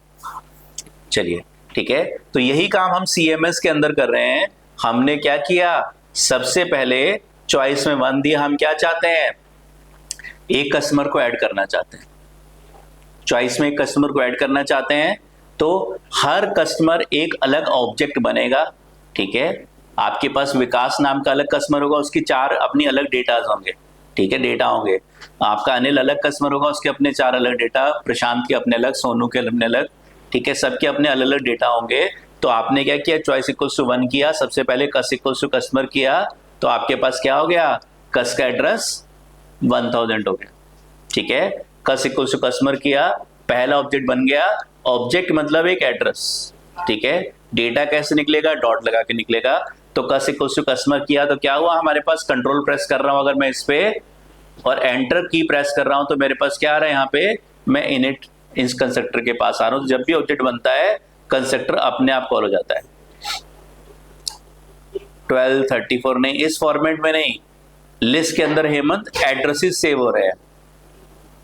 चलिए ठीक है। तो यही काम हम CMS के अंदर कर रहे हैं। हमने क्या किया, सबसे पहले चॉइस में 1 दिया, हम क्या चाहते हैं, एक कस्टमर को ऐड करना चाहते हैं, चॉइस में एक कस्टमर को ऐड करना चाहते हैं। तो हर कस्टमर एक अलग ऑब्जेक्ट बनेगा, ठीक है। आपके पास विकास नाम का अलग कस्टमर होगा, उसकी 4 अपनी अलग डेटाज होंगे, ठीक है, डेटा होंगे। आपका अनिल अलग कस्टमर होगा, उसके अपने 4 अलग डेटा, प्रशांत के अपने अलग, सोनू के अपने अलग, ठीक है, सबके अपने अलग अलग डेटा होंगे। तो आपने क्या किया, चॉइस इक्वल्स टू 1 किया, सबसे पहले कस इक्वल्स टू कस्टमर किया, तो आपके पास क्या हो गया, कस का एड्रेस 1000 हो गया, ठीक है। कस इक्वल्स टू कस्टमर किया, पहला ऑब्जेक्ट बन गया। ऑब्जेक्ट मतलब एक एड्रेस, ठीक है। डेटा कैसे निकलेगा, डॉट लगा के निकलेगा। तो कस इक्वल्स टू कस्टमर किया तो क्या हुआ, हमारे पास कंट्रोल प्रेस कर रहा हूं अगर मैं इस पे, और एंटर की प्रेस कर रहा हूं तो मेरे पास क्या आ रहा है, यहाँ पे मैं इनिट इस कंस्ट्रक्टर के पास आ रहा हूं। तो जब भी ऑब्जेक्ट बनता है कंस्ट्रक्टर अपने आप कॉल हो जाता है। 1234 नहीं, इस फॉर्मेट में नहीं, लिस्ट के अंदर हेमंत एड्रेसेस सेव हो रहे हैं,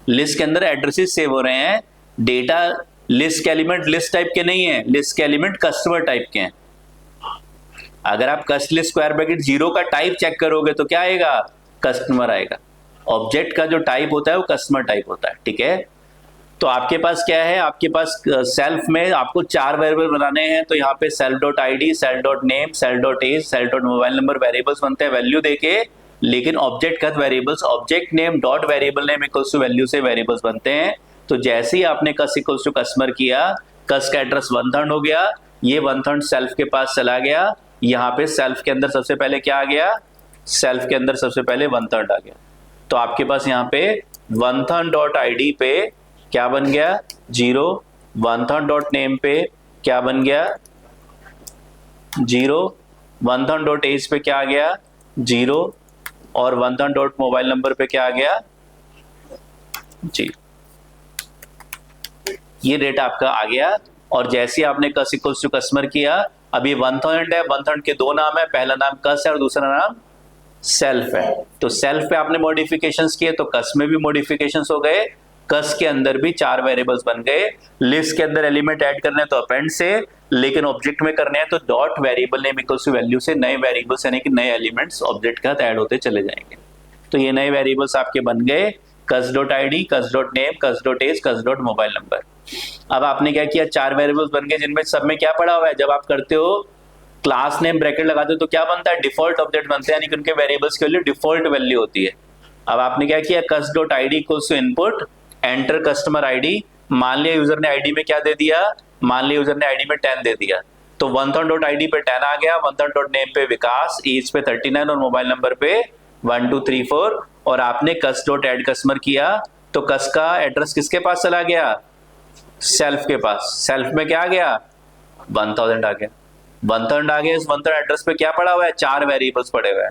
लिस्ट के अंदर एड्रेसेस सेव हो रहे हैं, डेटा लिस्ट के एलिमेंट लिस्ट टाइप के नहीं है, लिस्ट के एलिमेंट कस्टमर टाइप के हैं। अगर आप कस्ट लिस्ट स्क्वायर ब्रैकेट 0 का टाइप चेक करोगे तो क्या आएगा, कस्टमर आएगा। ऑब्जेक्ट का जो टाइप होता है वो कस्टमर टाइप होता है, ठीक है। तो आपके पास क्या है, आपके पास सेल्फ में आपको 4 वेरिएबल बनाने हैं, तो यहाँ पे self dot ID, self dot name, self dot age, self dot mobile number variables बनते हैं वैल्यू देके। लेकिन ऑब्जेक्ट का variables object name dot variable name equals to value से वेरिएबल्स बनते हैं। तो जैसे ही आपने कस इक्वल्स टू कस्टमर किया, कस का एड्रेस 1/3 हो गया, ये 1/3 सेल्फ के पास चला गया। यहाँ पे सेल्फ के अंदर सबसे पहले क्या आ गया, सेल्फ के अंदर सबसे पहले 1/3 आ गया। तो आपके पास यहाँ पे 1/3 डॉट आईडी पे क्या बन गया 0, 1/3 डॉट नेम पे क्या बन गया 0, 1/3 डॉट एज पे क्या आ गया 0, और 1/3 डॉट मोबाइल नंबर पे क्या आ गया जी। ये डेटा आपका आ गया। और जैसे आपने कस इक्वल्स टू कस्टमर किया, अभी 1/3 है, 1/3 के 2 नाम है, पहला नाम कस है और दूसरा नाम सेल्फ है। तो सेल्फ पे आपने मॉडिफिकेशंस किए तो कस में भी मॉडिफिकेशंस हो गए, कस के अंदर भी 4 वेरिएबल्स बन गए। लिस्ट के अंदर एलिमेंट ऐड करने हैं तो अपेंड से, लेकिन ऑब्जेक्ट में करने हैं तो dot variable name equals to value से नए वेरिएबल्स यानी कि नए एलिमेंट्स ऑब्जेक्ट के साथ ऐड होते चले जाएंगे। तो ये नए वेरिएबल्स आपके बन गए, cus dot ID, cus dot name, cus dot age, cus dot mobile number. अब आपने क्या किया, 4 वेरिएबल्स बन गए जिनमें सब में क्या पड़ा हुआ है, जब आप करते हो क्लास नेम ब्रैकेट लगाते हो तो क्या बनता है, डिफॉल्ट ऑब्जेक्ट बनते हैं, यानी कि उनके वेरिएबल्स के लिए डिफॉल्ट वैल्यू होती है। अब आपने क्या किया, cus dot ID equals to input enter customer ID. मान लिया यूजर ने आईडी में क्या दे दिया, मान लिया यूजर ने आईडी में 10 दे दिया, तो 1/3 डॉट आईडी पे 10 आ गया, 1/3 डॉट नेम पे विकास, एज पे 39 और मोबाइल नंबर पे 1234। और आपने कस डॉट ऐड कस्टमर किया तो कस का एड्रेस किसके पास चला गया, सेल्फ के पास। सेल्फ में क्या आ गया 1000 आ गया, 1/3 आ गया। इस 1/3 एड्रेस पे क्या पड़ा हुआ है, 4 वेरिएबल्स पड़े हुए हैं,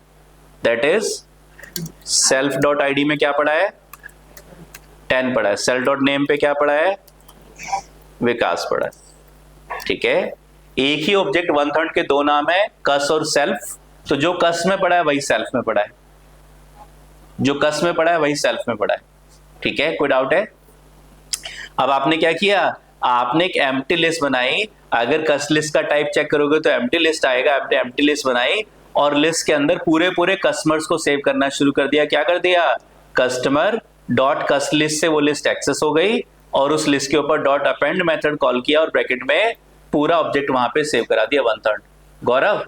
that is self dot ID में क्या पड़ा है 10 पड़ा है, सेल्फ डॉट नेम पे क्या पड़ा है विकास पड़ा है, ठीक है। एक ही ऑब्जेक्ट 1/3 के 2 नाम है, कस और सेल्फ। तो जो कस में पड़ा है वही सेल्फ में पड़ा है, जो कस में पड़ा है वही सेल्फ में पड़ा है, ठीक है। कोई डाउट है। अब आपने क्या किया, आपने एक एम्प्टी लिस्ट बनाई। अगर कस लिस्ट का टाइप चेक करोगे तो एम्प्टी लिस्ट आएगा। आपने एम्प्टी लिस्ट बनाई और लिस्ट के अंदर पूरे पूरे कस्टमर्स को सेव करना शुरू कर दिया। क्या कर दिया, कस्टमर डॉट कस्ट लिस्ट से वो लिस्ट एक्सेस हो गई और उस लिस्ट के ऊपर डॉट अपेंड मेथड कॉल किया और ब्रैकेट में पूरा ऑब्जेक्ट वहां पे सेव करा दिया 1/3। गौरव,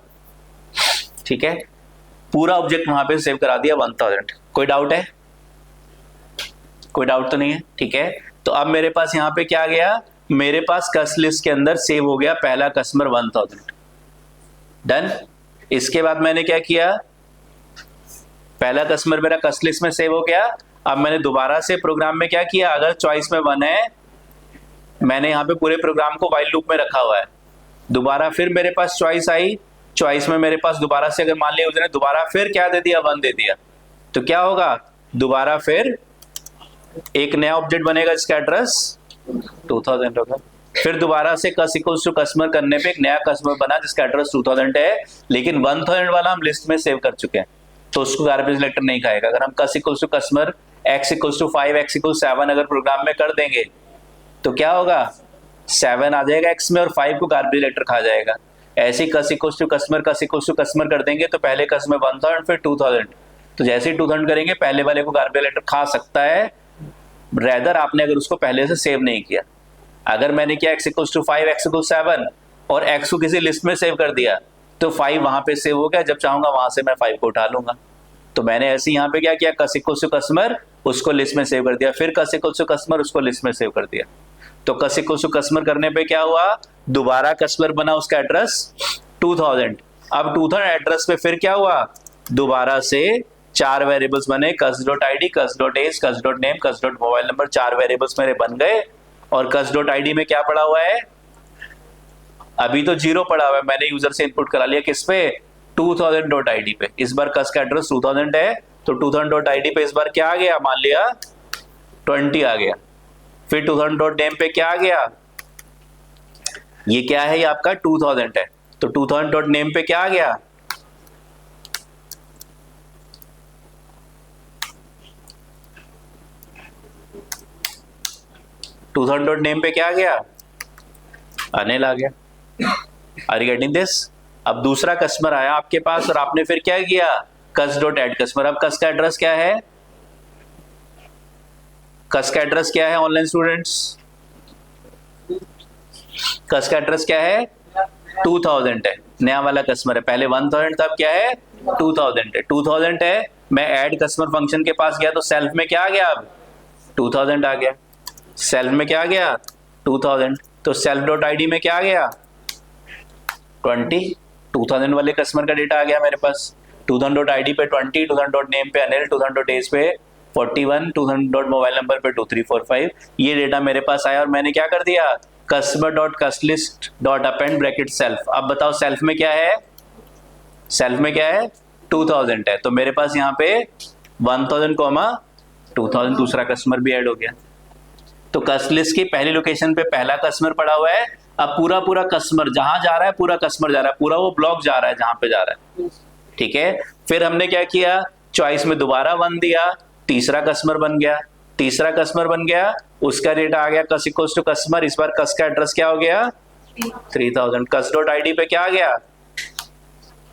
ठीक है, पूरा ऑब्जेक्ट वहां पे सेव करा दिया 1000। कोई डाउट है, कोई डाउट तो नहीं है, ठीक है। तो अब मेरे पास यहाँ पे क्या गया, मेरे पास कस्ट लिस्ट के अंदर सेव हो गया पहला कस्टमर 1000, डन। इसके बाद मैंने क्या किया, पहला कस्टमर मेरा कस्ट लिस्ट में सेव हो गया। अब मैंने दोबारा से प्रोग्राम में क्या किया, अगर चॉइस में 1 है, मैंने यहाँ पे पूरे प्रोग्राम को व्हाइल लूप में रखा हुआ है। दोबारा फिर मेरे पास चॉइस आई, चॉइस में मेरे पास दोबारा से अगर मान लिया यूजर ने दोबारा फिर क्या दे दिया 1 दे दिया, तो क्या होगा, दोबारा फिर एक नया ऑब्जेक्ट बनेगा जिसका एड्रेस 2000 होगा। फिर दोबारा से कस इक्वल्स टू कस्टमर करने पे एक नया कस्टमर बना जिसका एड्रेस 2000 है, लेकिन 1000 वाला हम लिस्ट में सेव कर चुके हैं तो उसको गार्बेज कलेक्टर नहीं खाएगा। अगर हम cus equals to customer x equals to 5 x equals 7 अगर प्रोग्राम में कर देंगे तो क्या होगा, 7 आ जाएगा x में और 5 को गार्बेज कलेक्टर खा जाएगा। ऐसे ही कस इक्वल्स टू कस्टमर कर देंगे तो पहले कस्टमर 1000 फिर 2000, तो जैसे ही 2000 करेंगे पहले वाले को गार्बेज कलेक्टर खा सकता है, रेदर आपने अगर उसको पहले से सेव नहीं किया। अगर मैंने किया x equals to 5 x equals 7 और x को किसी लिस्ट में सेव कर दिया तो 5 वहां पे सेव हो गया, जब चाहूंगा वहां से मैं 5 को उठा लूंगा। तो मैंने ऐसे यहाँ पे क्या किया, कस इक्वल्स टू कस्टमर उसको लिस्ट में सेव कर दिया, फिर कस इक्वल्स टू कस्टमर उसको लिस्ट में सेव कर दिया। तो कस इक्वल्स टू कस्टमर करने पे क्या हुआ, दोबारा कस्टमर बना उसका एड्रेस 2000। अब 2000 एड्रेस पे फिर क्या हुआ, दोबारा से 4 वेरिएबल्स बने, cus dot ID, cus dot age, cus dot name, cus dot mobile number, 4 variables मेरे बन गए। और कस डॉट आईडी में क्या पड़ा हुआ है, अभी तो 0 पड़ा हुआ है, मैंने यूजर से इनपुट करा लिया किस पे, 2000 डॉट आईडी पे। इस बार कस का एड्रेस 2000 है तो 2000 डॉट आईडी पे इस बार क्या आ गया, मान लिया 20 आ गया। फिर 2000 डॉट नेम पे क्या आ गया, ये क्या है, ये आपका 2000 है, तो 2000 डॉट नेम पे क्या आ गया, $2000 डॉट नेम पे क्या आ गया अनिल आ गया। Are you getting this? अब दूसरा कस्टमर आया आपके पास और आपने फिर क्या किया, कस डॉट एड कस्टमर। अब कस का एड्रेस क्या है, कस का एड्रेस क्या है ऑनलाइन स्टूडेंट्स, कस का एड्रेस क्या है, 2000 है। नया वाला कस्टमर है, पहले 1000 था, अब क्या है 2000 है। 2000 है, मैं ऐड कस्टमर फंक्शन के पास गया तो सेल्फ में क्या आ गया, अब 2000 आ गया। सेल्फ में क्या आ गया 2000, तो सेल्फ डॉट आईडी में क्या आ गया 20, 2000 वाले कस्टमर का डेटा आ गया मेरे पास। 2000 डॉट आईडी पे 20, 2000 डॉट नेम पे अनिल, 2000 डॉट एज पे 41, 2000 डॉट मोबाइल नंबर पे 2345, ये डेटा मेरे पास आया और मैंने क्या कर दिया, customer dot cust list dot append bracket self. अब बताओ सेल्फ में क्या है, सेल्फ में क्या है 2000 है, तो मेरे पास यहाँ पे 1000 2000 दूसरा कस्टमर भी ऐड हो गया। तो कस्ट लिस्ट की पहली लोकेशन पे पहला कस्टमर पड़ा हुआ है। अब पूरा पूरा कस्टमर जहां जा रहा है, पूरा कस्टमर जा रहा है, पूरा वो ब्लॉक जा रहा है जहां पे जा रहा है, ठीक है। फिर हमने क्या किया, चॉइस में दोबारा 1 दिया, तीसरा कस्टमर बन गया, तीसरा कस्टमर बन गया, उसका डेटा आ गया कस इक्वल्स टू कस्टमर। इस बार कस का एड्रेस क्या हो गया 3000, कस डॉट आईडी पे क्या आ गया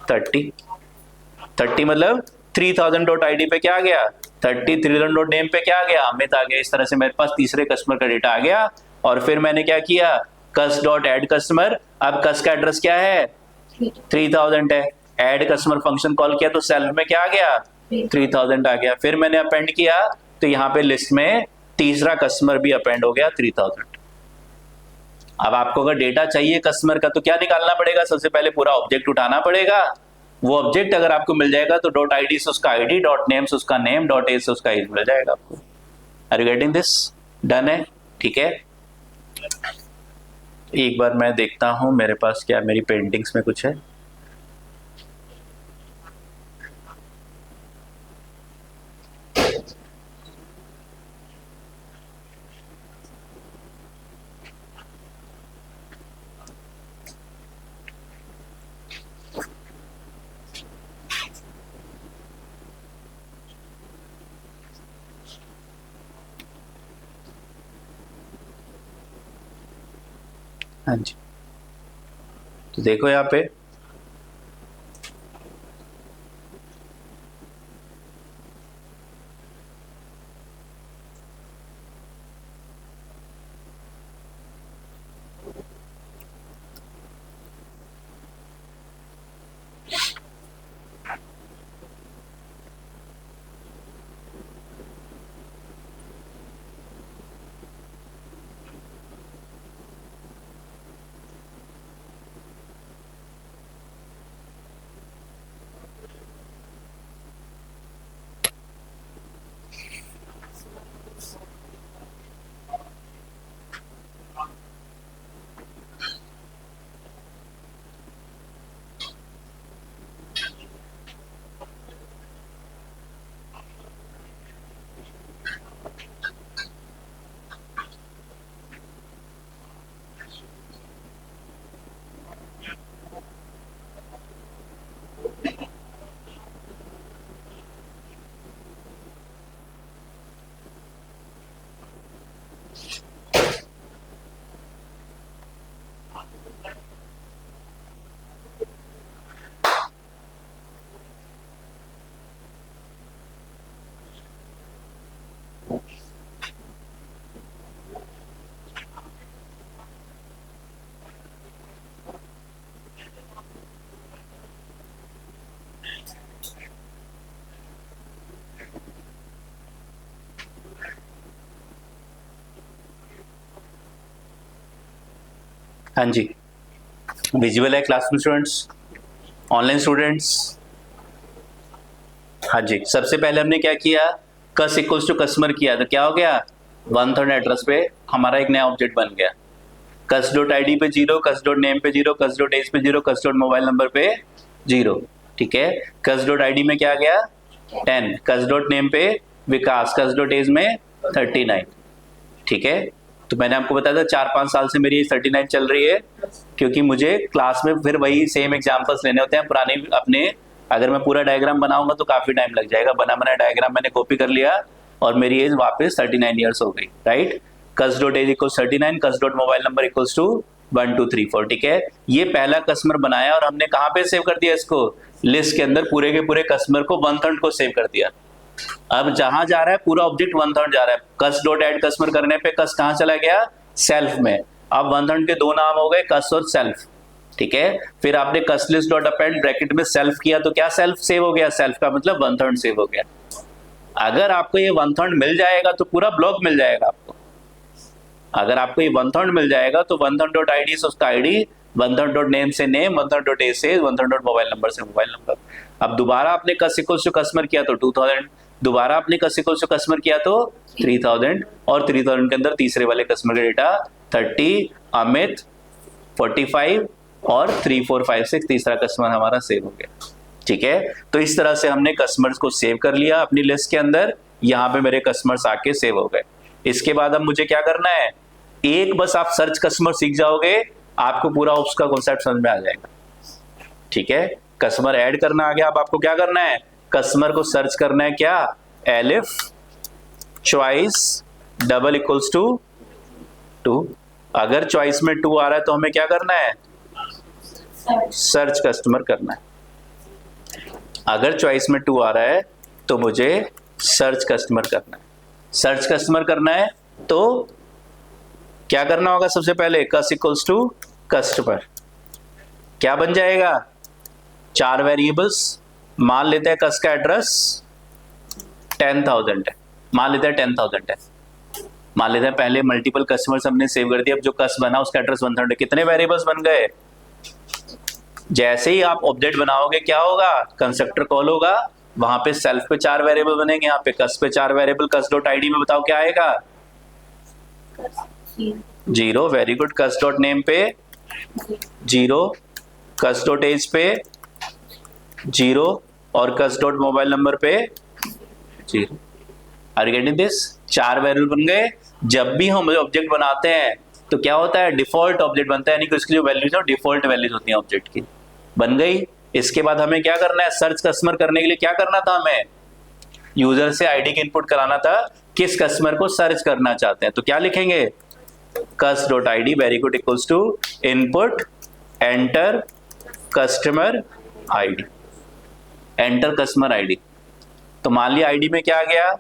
30 मतलब 3000 डॉट आईडी पे क्या आ गया 30, 3000 डॉट नेम पे क्या आ गया अमित आ गया। इस तरह से मेरे पास तीसरे कस्टमर का डेटा आ गया। और फिर मैंने क्या किया, कस डॉट एड कस्टमर, अब कस का एड्रेस क्या है 3000 है, एड कस्टमर फंक्शन कॉल किया तो सेल्फ में क्या आ गया 3000 आ गया। फिर मैंने अपेंड किया तो यहाँ पे लिस्ट में तीसरा कस्टमर भी अपेंड हो गया 3000। अब आपको अगर डेटा चाहिए कस्टमर का तो क्या निकालना पड़ेगा, सबसे पहले पूरा ऑब्जेक्ट उठाना पड़ेगा। वो ऑब्जेक्ट अगर आपको मिल जाएगा तो डॉट आईडी से उसका आईडी, डॉट नेम से उसका नेम, डॉट एज से उसका एज मिल जाएगा आपको। Are you getting this? Done है, ठीक है। एक बार मैं देखता हूं मेरे पास क्या मेरी पेंटिंग्स में कुछ है। हाँ जी, तो देखो यहाँ पे हाँ जी विजुअल है क्लासरूम स्टूडेंट्स, ऑनलाइन स्टूडेंट्स। हाँ जी, सबसे पहले हमने क्या किया, कस इक्वल्स टू कस्टमर किया तो क्या हो गया 1000 एड्रेस पे हमारा एक नया ऑब्जेक्ट बन गया। कस डॉट आईडी पे 0, कस डॉट नेम पे 0, कस डॉट एज पे 0, कस डॉट मोबाइल नंबर पे 0, ठीक है। कस डॉट आईडी में क्या गया 10, कस डॉट नेम पे विकास, कस डॉट एज में 39, ठीक है। तो मैंने आपको बताया था 4-5 साल से मेरी 39 चल रही है, क्योंकि मुझे क्लास में फिर वही सेम एग्जाम्पल्स लेने होते हैं पुराने अपने। अगर मैं पूरा डायग्राम बनाऊंगा तो काफी टाइम लग जाएगा, बना बनाया डायग्राम मैंने कॉपी कर लिया और मेरी एज वापस 39 ईयर्स हो गई, right. Cus dot age equals 39, cus dot mobile number equals to 1 2 3 4, ठीक है। ये पहला कस्टमर बनाया और हमने कहाँ पे सेव कर दिया इसको, लिस्ट के अंदर पूरे के पूरे कस्टमर को 1/3 को सेव कर दिया। अब जहां जा रहा है पूरा ऑब्जेक्ट 1/3 जा रहा है, कस्ट डॉट ऐड कस्टमर करने पे कस्ट कहाँ चला गया, सेल्फ में। अब 1/3 के दो नाम हो गए, कस्ट और सेल्फ, ठीक है। फिर आपने कस्ट लिस्ट डॉट अपेंड ब्रैकेट में सेल्फ किया तो क्या सेल्फ सेव हो गया, सेल्फ का मतलब 1/3 सेव हो गया। अगर आपको ये 1/3 मिल जाएगा तो पूरा ब्लॉक मिल जाएगा आपको। अगर आपको ये 1/3 मिल जाएगा तो 1/3 डॉट आईडी से उसका आईडी, 1/3 डॉट नेम से नेम, 1/3 डॉट ए से 1/3 डॉट मोबाइल नंबर से मोबाइल नंबर। अब दोबारा आपने कस्ट इक्वल्स टू कस्टमर किया तो 2000, दोबारा आपने कस्ट इक्वल्स टू कस्टमर किया तो 3000, और 3000 के अंदर तीसरे वाले कस्टमर का डेटा 30, अमित 45 और 3 4 5 6 तीसरा कस्टमर हमारा सेव हो गया, ठीक है। तो इस तरह से हमने कस्टमर्स को सेव कर लिया अपनी लिस्ट के अंदर, यहाँ पे मेरे कस्टमर्स आके सेव हो गए। इसके बाद अब मुझे क्या करना है, एक बस आप सर्च कस्टमर सीख जाओगे, आपको पूरा उसका कॉन्सेप्ट समझ में आ जाएगा, ठीक है। कस्टमर ऐड करना आ गया, अब आपको क्या करना है, कस्टमर को सर्च करना है, क्या, elif choice double equals to 2। अगर चॉइस में 2 आ रहा है तो हमें क्या करना है, सर्च कस्टमर करना है। अगर चॉइस में 2 आ रहा है तो मुझे सर्च कस्टमर करना है। सर्च कस्टमर करना है तो क्या करना होगा, सबसे पहले कस्ट इक्वल्स टू कस्टमर, क्या बन जाएगा, 4 वेरिएबल्स। मान लेते हैं कस्ट का एड्रेस 10,000 है, मान लेते हैं 10,000 है, मान लेते हैं पहले मल्टीपल कस्टमर्स हमने सेव कर दिया, अब जो कस्ट बना उसका एड्रेस 100 है। कितने वेरिएबल्स बन गए, जैसे ही आप ऑब्जेक्ट बनाओगे क्या होगा, कंस्ट्रक्टर कॉल होगा, वहां पे सेल्फ पे 4 वेरिएबल बनेंगे, यहाँ पे कस्ट पे 4 वेरिएबल, कस्ट डॉट आईडी में बताओ क्या आएगा, 0, वेरी गुड। कस्ट डॉट नेम पे 0, कस्ट डॉट एज पे 0 और कस्ट डॉट मोबाइल नंबर पे 0। Are you getting this, 4 variable बन गए। जब भी हम ऑब्जेक्ट बनाते हैं तो क्या होता है, डिफॉल्ट ऑब्जेक्ट बनता है, यानी कि उसकी जो वैल्यूज है डिफॉल्ट वैल्यूज होती हैं ऑब्जेक्ट की, बन गई। इसके बाद हमें क्या करना है, सर्च कस्टमर करने के लिए क्या करना था, हमें यूजर से आईडी की इनपुट कराना था, किस कस्टमर को सर्च करना चाहते हैं, तो क्या लिखेंगे, cust dot ID very good equals to input enter customer ID, enter customer ID. तो मान लिया आईडी में क्या आ गया,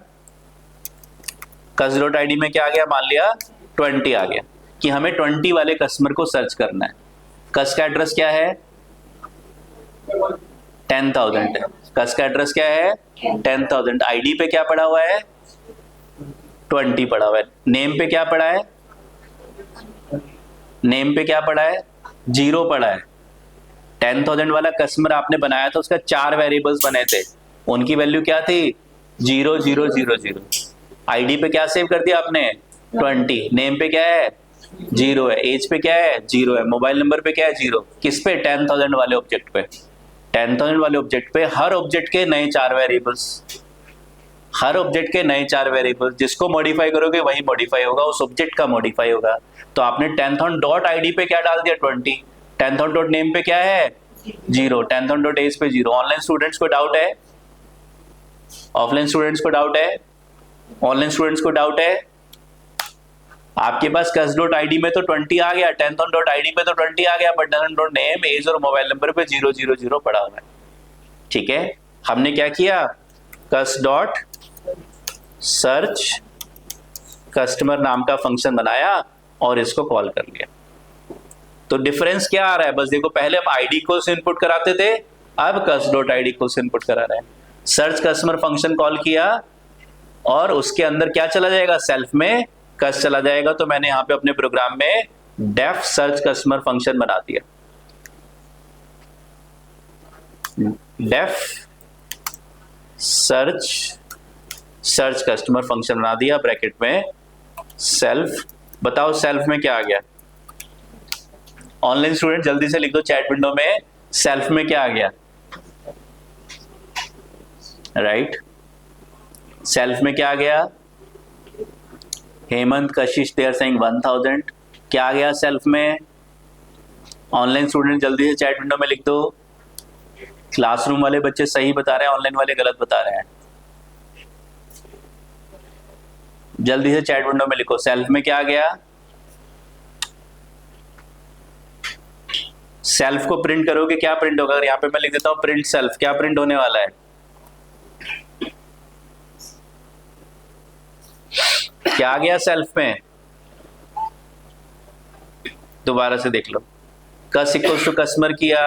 कस्ट डॉट आईडी में क्या आ गया, मान लिया 20 आ गया, कि हमें 20 वाले कस्टमर को सर्च करना है। कस्ट का एड्रेस क्या है, 10,000 है, कस्ट का एड्रेस क्या है 10,000, आईडी पे क्या पड़ा हुआ है 20 पड़ा हुआ है, नेम पे क्या पड़ा है, नेम पे क्या पड़ा है 0 पड़ा है। 10,000 वाला कस्टमर आपने बनाया था, उसका 4 वेरिएबल्स बने थे, उनकी वैल्यू क्या थी 0 0 0 0। आईडी पे क्या सेव कर दिया आपने 20, नेम पे क्या है 0 है, एज पे क्या है 0 है, मोबाइल नंबर पे क्या है 0, किस पे 10,000 वाले ऑब्जेक्ट पे। 10,000 वाले ऑब्जेक्ट पे हर ऑब्जेक्ट के नए 4 वेरिएबल्स, हर ऑब्जेक्ट के नए 4 वेरिएबल्स, जिसको मॉडिफाई करोगे वही मॉडिफाई होगा, उस ऑब्जेक्ट का मॉडिफाई होगा। तो आपने 10,000 डॉट आईडी पे क्या डाल दिया 20, 10,000 डॉट नेम पे क्या है 0, 10,000 डॉट एज पे 0। ऑनलाइन स्टूडेंट्स को डाउट है, ऑफलाइन स्टूडेंट्स को डाउट है, ऑनलाइन स्टूडेंट्स को डाउट है। आपके पास कस्ट डॉट आईडी में तो 20 आ गया, 10,000 डॉट आईडी पे तो 20 आ गया, बट 10,000 डॉट नेम एज और मोबाइल नंबर पे 0 0 0 पड़ा हुआ है, ठीक है। हमने क्या किया, कस्ट डॉट सर्च कस्टमर नाम का फंक्शन बनाया और इसको कॉल कर लिया। तो डिफरेंस क्या आ रहा है, बस देखो, पहले हम आईडी को से इनपुट कराते थे, अब कस्ट डॉट आईडी को से इनपुट करा रहे हैं। सर्च कस्टमर फंक्शन कॉल किया और उसके अंदर क्या चला जाएगा, सेल्फ में कस्ट चला जाएगा। तो मैंने यहाँ पे अपने प्रोग्राम में डेफ सर्च कस्टमर फंक्शन बना दिया, डेफ सर्च कस्टमर फंक्शन बना दिया, ब्रैकेट में सेल्फ। बताओ सेल्फ में क्या आ गया, ऑनलाइन स्टूडेंट जल्दी से लिख दो चैट विंडो में, सेल्फ में क्या आ गया, राइट, सेल्फ में क्या आ गया, हेमंत कशिश दे आर सेइंग 1000, क्या आ गया सेल्फ में। ऑनलाइन स्टूडेंट जल्दी से चैट विंडो में लिख दो, क्लासरूम वाले बच्चे सही बता रहे हैं, ऑनलाइन वाले गलत बता रहे हैं, जल्दी से चैट विंडो में लिखो, सेल्फ में क्या आ गया, सेल्फ को प्रिंट करोगे क्या प्रिंट होगा? अगर यहाँ पे मैं लिख देता हूँ प्रिंट सेल्फ, क्या प्रिंट होने वाला है? क्या आ गया सेल्फ में? दोबारा से देख लो। कस इक्वल्स टू कस्टमर किया,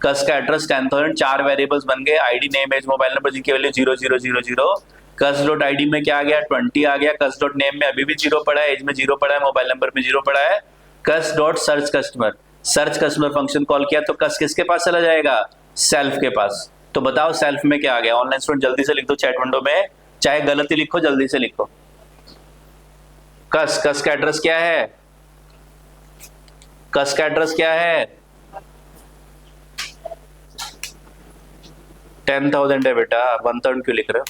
कस का एड्रेस 10,000, 4 वेरिएबल्स बन गए, ID name age mobile number जिनकी वैल्यू 0000। कस डॉट आईडी में क्या आ गया? 20 आ गया। कस डॉट नेम में अभी भी 0 पड़ा है, एज में 0 पड़ा है, मोबाइल नंबर में 0 पड़ा है। कस dot search customer, search customer function call किया तो कस किसके पास चला जाएगा? सेल्फ के पास। तो बताओ सेल्फ में क्या आ गया? ऑनलाइन स्टूडेंट जल्दी से लिख दो चैट विंडो में, चाहे गलत ही लिखो, जल्दी से लिखो। कस का एड्रेस क्या है? कस का एड्रेस क्या है? 10,000 है बेटा, 1/3 क्यों लिख रहे हो?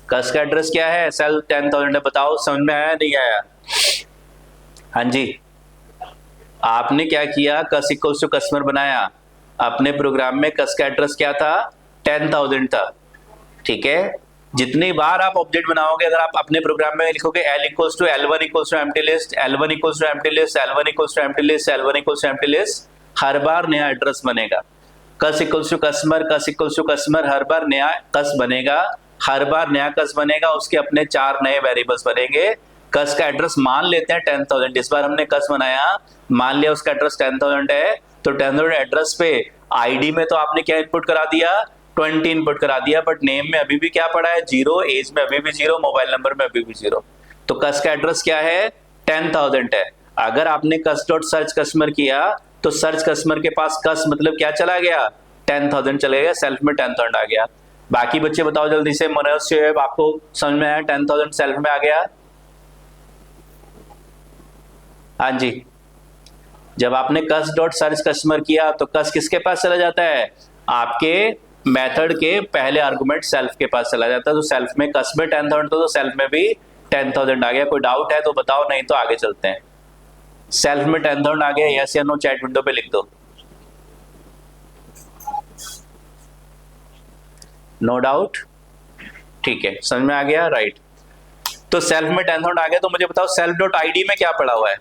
कस का एड्रेस क्या है? सेल 10,000 है। बताओ समझ में आया नहीं आया? हाँ जी, आपने क्या किया? कस इक्वल्स टू कस्टमर बनाया, अपने प्रोग्राम में कस का एड्रेस क्या था? 10,000 था। ठीक है, जितनी बार आप ऑब्जेक्ट बनाओगे, अगर आप अपने प्रोग्राम में लिखोगे L equals to L1 equals to empty list, L1 equals to empty list, L1 equals to empty list, L1 equals to empty list, हर बार नया एड्रेस बनेगा। Cus equals to customer, cus equals to customer, हर बार नया cus बनेगा, हर बार नया कस बनेगा, उसके अपने 4 नए वेरिएबल्स बनेंगे। कस का एड्रेस मान लेते हैं 10,000, इस बार हमने कस बनाया, मान लिया उसका एड्रेस 10,000 है, तो 10,000 एड्रेस पे आईडी में तो आपने क्या इनपुट करा दिया? 20 इनपुट करा दिया, बट नेम में अभी भी क्या पड़ा है? 0, एज में अभी भी 0, मोबाइल नंबर में अभी भी 0। तो कस का एड्रेस क्या है? 10,000 है। अगर आपने कस डॉट सर्च कस्टमर किया तो सर्च कस्टमर के पास कस मतलब क्या चला गया? 10,000 चले गया, सेल्फ में 10,000 आ गया। बाकी बच्चे बताओ जल्दी से, मनोज शोएब आपको समझ में आया? 10,000 सेल्फ में आ गया? हाँ जी, जब आपने कस डॉट सर्च कस्टमर किया तो कस किसके पास चला जाता है? आपके मेथड के पहले आर्गुमेंट सेल्फ के पास चला जाता है। तो सेल्फ में कस में 10,000 तो सेल्फ में भी 10,000 आ गया। कोई डाउट है तो बताओ, नहीं तो आगे चलते हैं। सेल्फ में 10,000 आ गया, यस या नो चैट विंडो पे लिख दो। नो डाउट, ठीक है, समझ में आ गया, राइट। तो सेल्फ में 10,000 आ गया, तो मुझे बताओ सेल्फ डॉट आईडी में क्या पड़ा हुआ है?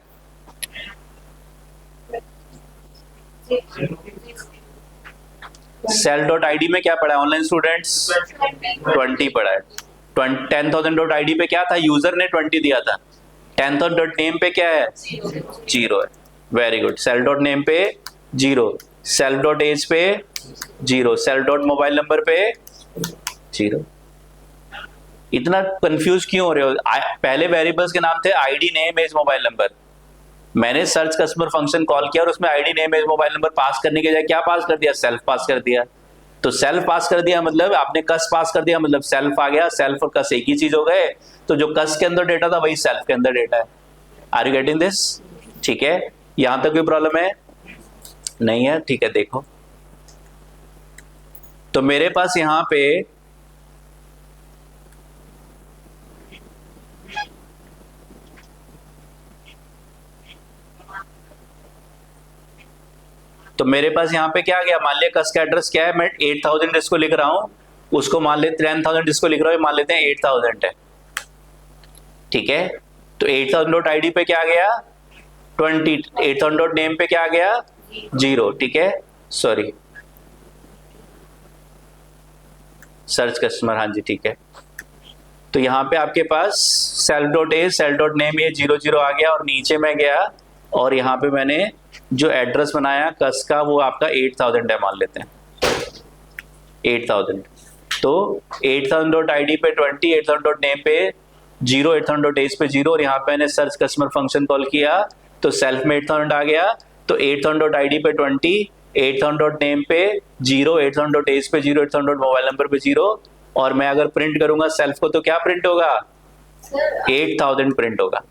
सेल डॉट आईडी में क्या पड़ा है ऑनलाइन स्टूडेंट्स? 20 पड़ा है। 10,000 डॉट आईडी पे क्या था? यूजर ने 20 दिया था। 10,000 डॉट नेम पे क्या है? 0 है। Very good. Self dot name पे 0, सेल डॉट एज पे 0, सेल डॉट मोबाइल नंबर पे 0। इतना कंफ्यूज क्यों हो रहे हो? पहले वेरिएबल्स के नाम थे ID name age mobile number. मैंने सर्च कस्टमर फंक्शन कॉल किया और उसमें ID name age mobile number pass करने के बजाय क्या पास कर दिया? सेल्फ पास कर दिया। तो सेल्फ पास कर दिया मतलब आपने कस पास कर दिया, मतलब सेल्फ आ गया। सेल्फ और कस एक ही चीज हो गए, तो जो कस के अंदर डेटा था वही सेल्फ के अंदर डेटा है। Are you getting this? ठीक है, यहां तक कोई प्रॉब्लम है? नहीं है, ठीक है। देखो तो मेरे पास यहां पे यहाँ पे क्या गया? मान लिया कस का एड्रेस क्या है, मैं 8,000 इसको लिख रहा हूं, उसको मान लेते 10,000 इसको लिख रहा हूं, मान लेते हैं 8,000 है। ठीक है, तो 8,000 डॉट आईडी पे क्या आ गया? 20। 8,000 डॉट नेम पे क्या आ गया? 0। ठीक है, सॉरी, सर्च कस्टमर, हाँ जी, ठीक है। तो यहाँ पे आपके पास self dot age, self dot name, ये 0 आ गया, और नीचे मैं गया और यहाँ पे मैंने जो एड्रेस बनाया कस का वो आपका 8,000 है, मान लेते हैं 8,000। तो 8,000 डॉट आईडी पे 20, 8,000 डॉट नेम पे 0, 8,000 डॉट एज पे 0, और यहाँ पे मैंने सर्च कस्टमर फंक्शन कॉल किया तो सेल्फ में 8,000 आ गया। तो 8,000 डॉट आईडी पे 20, 8,000 डॉट नेम पे 0, 8,000 डॉट एज पे 0, 8,000 डॉट मोबाइल नंबर पे 0, और मैं अगर प्रिंट करूंगा सेल्फ को तो क्या प्रिंट होगा? 8,000 प्रिंट होगा।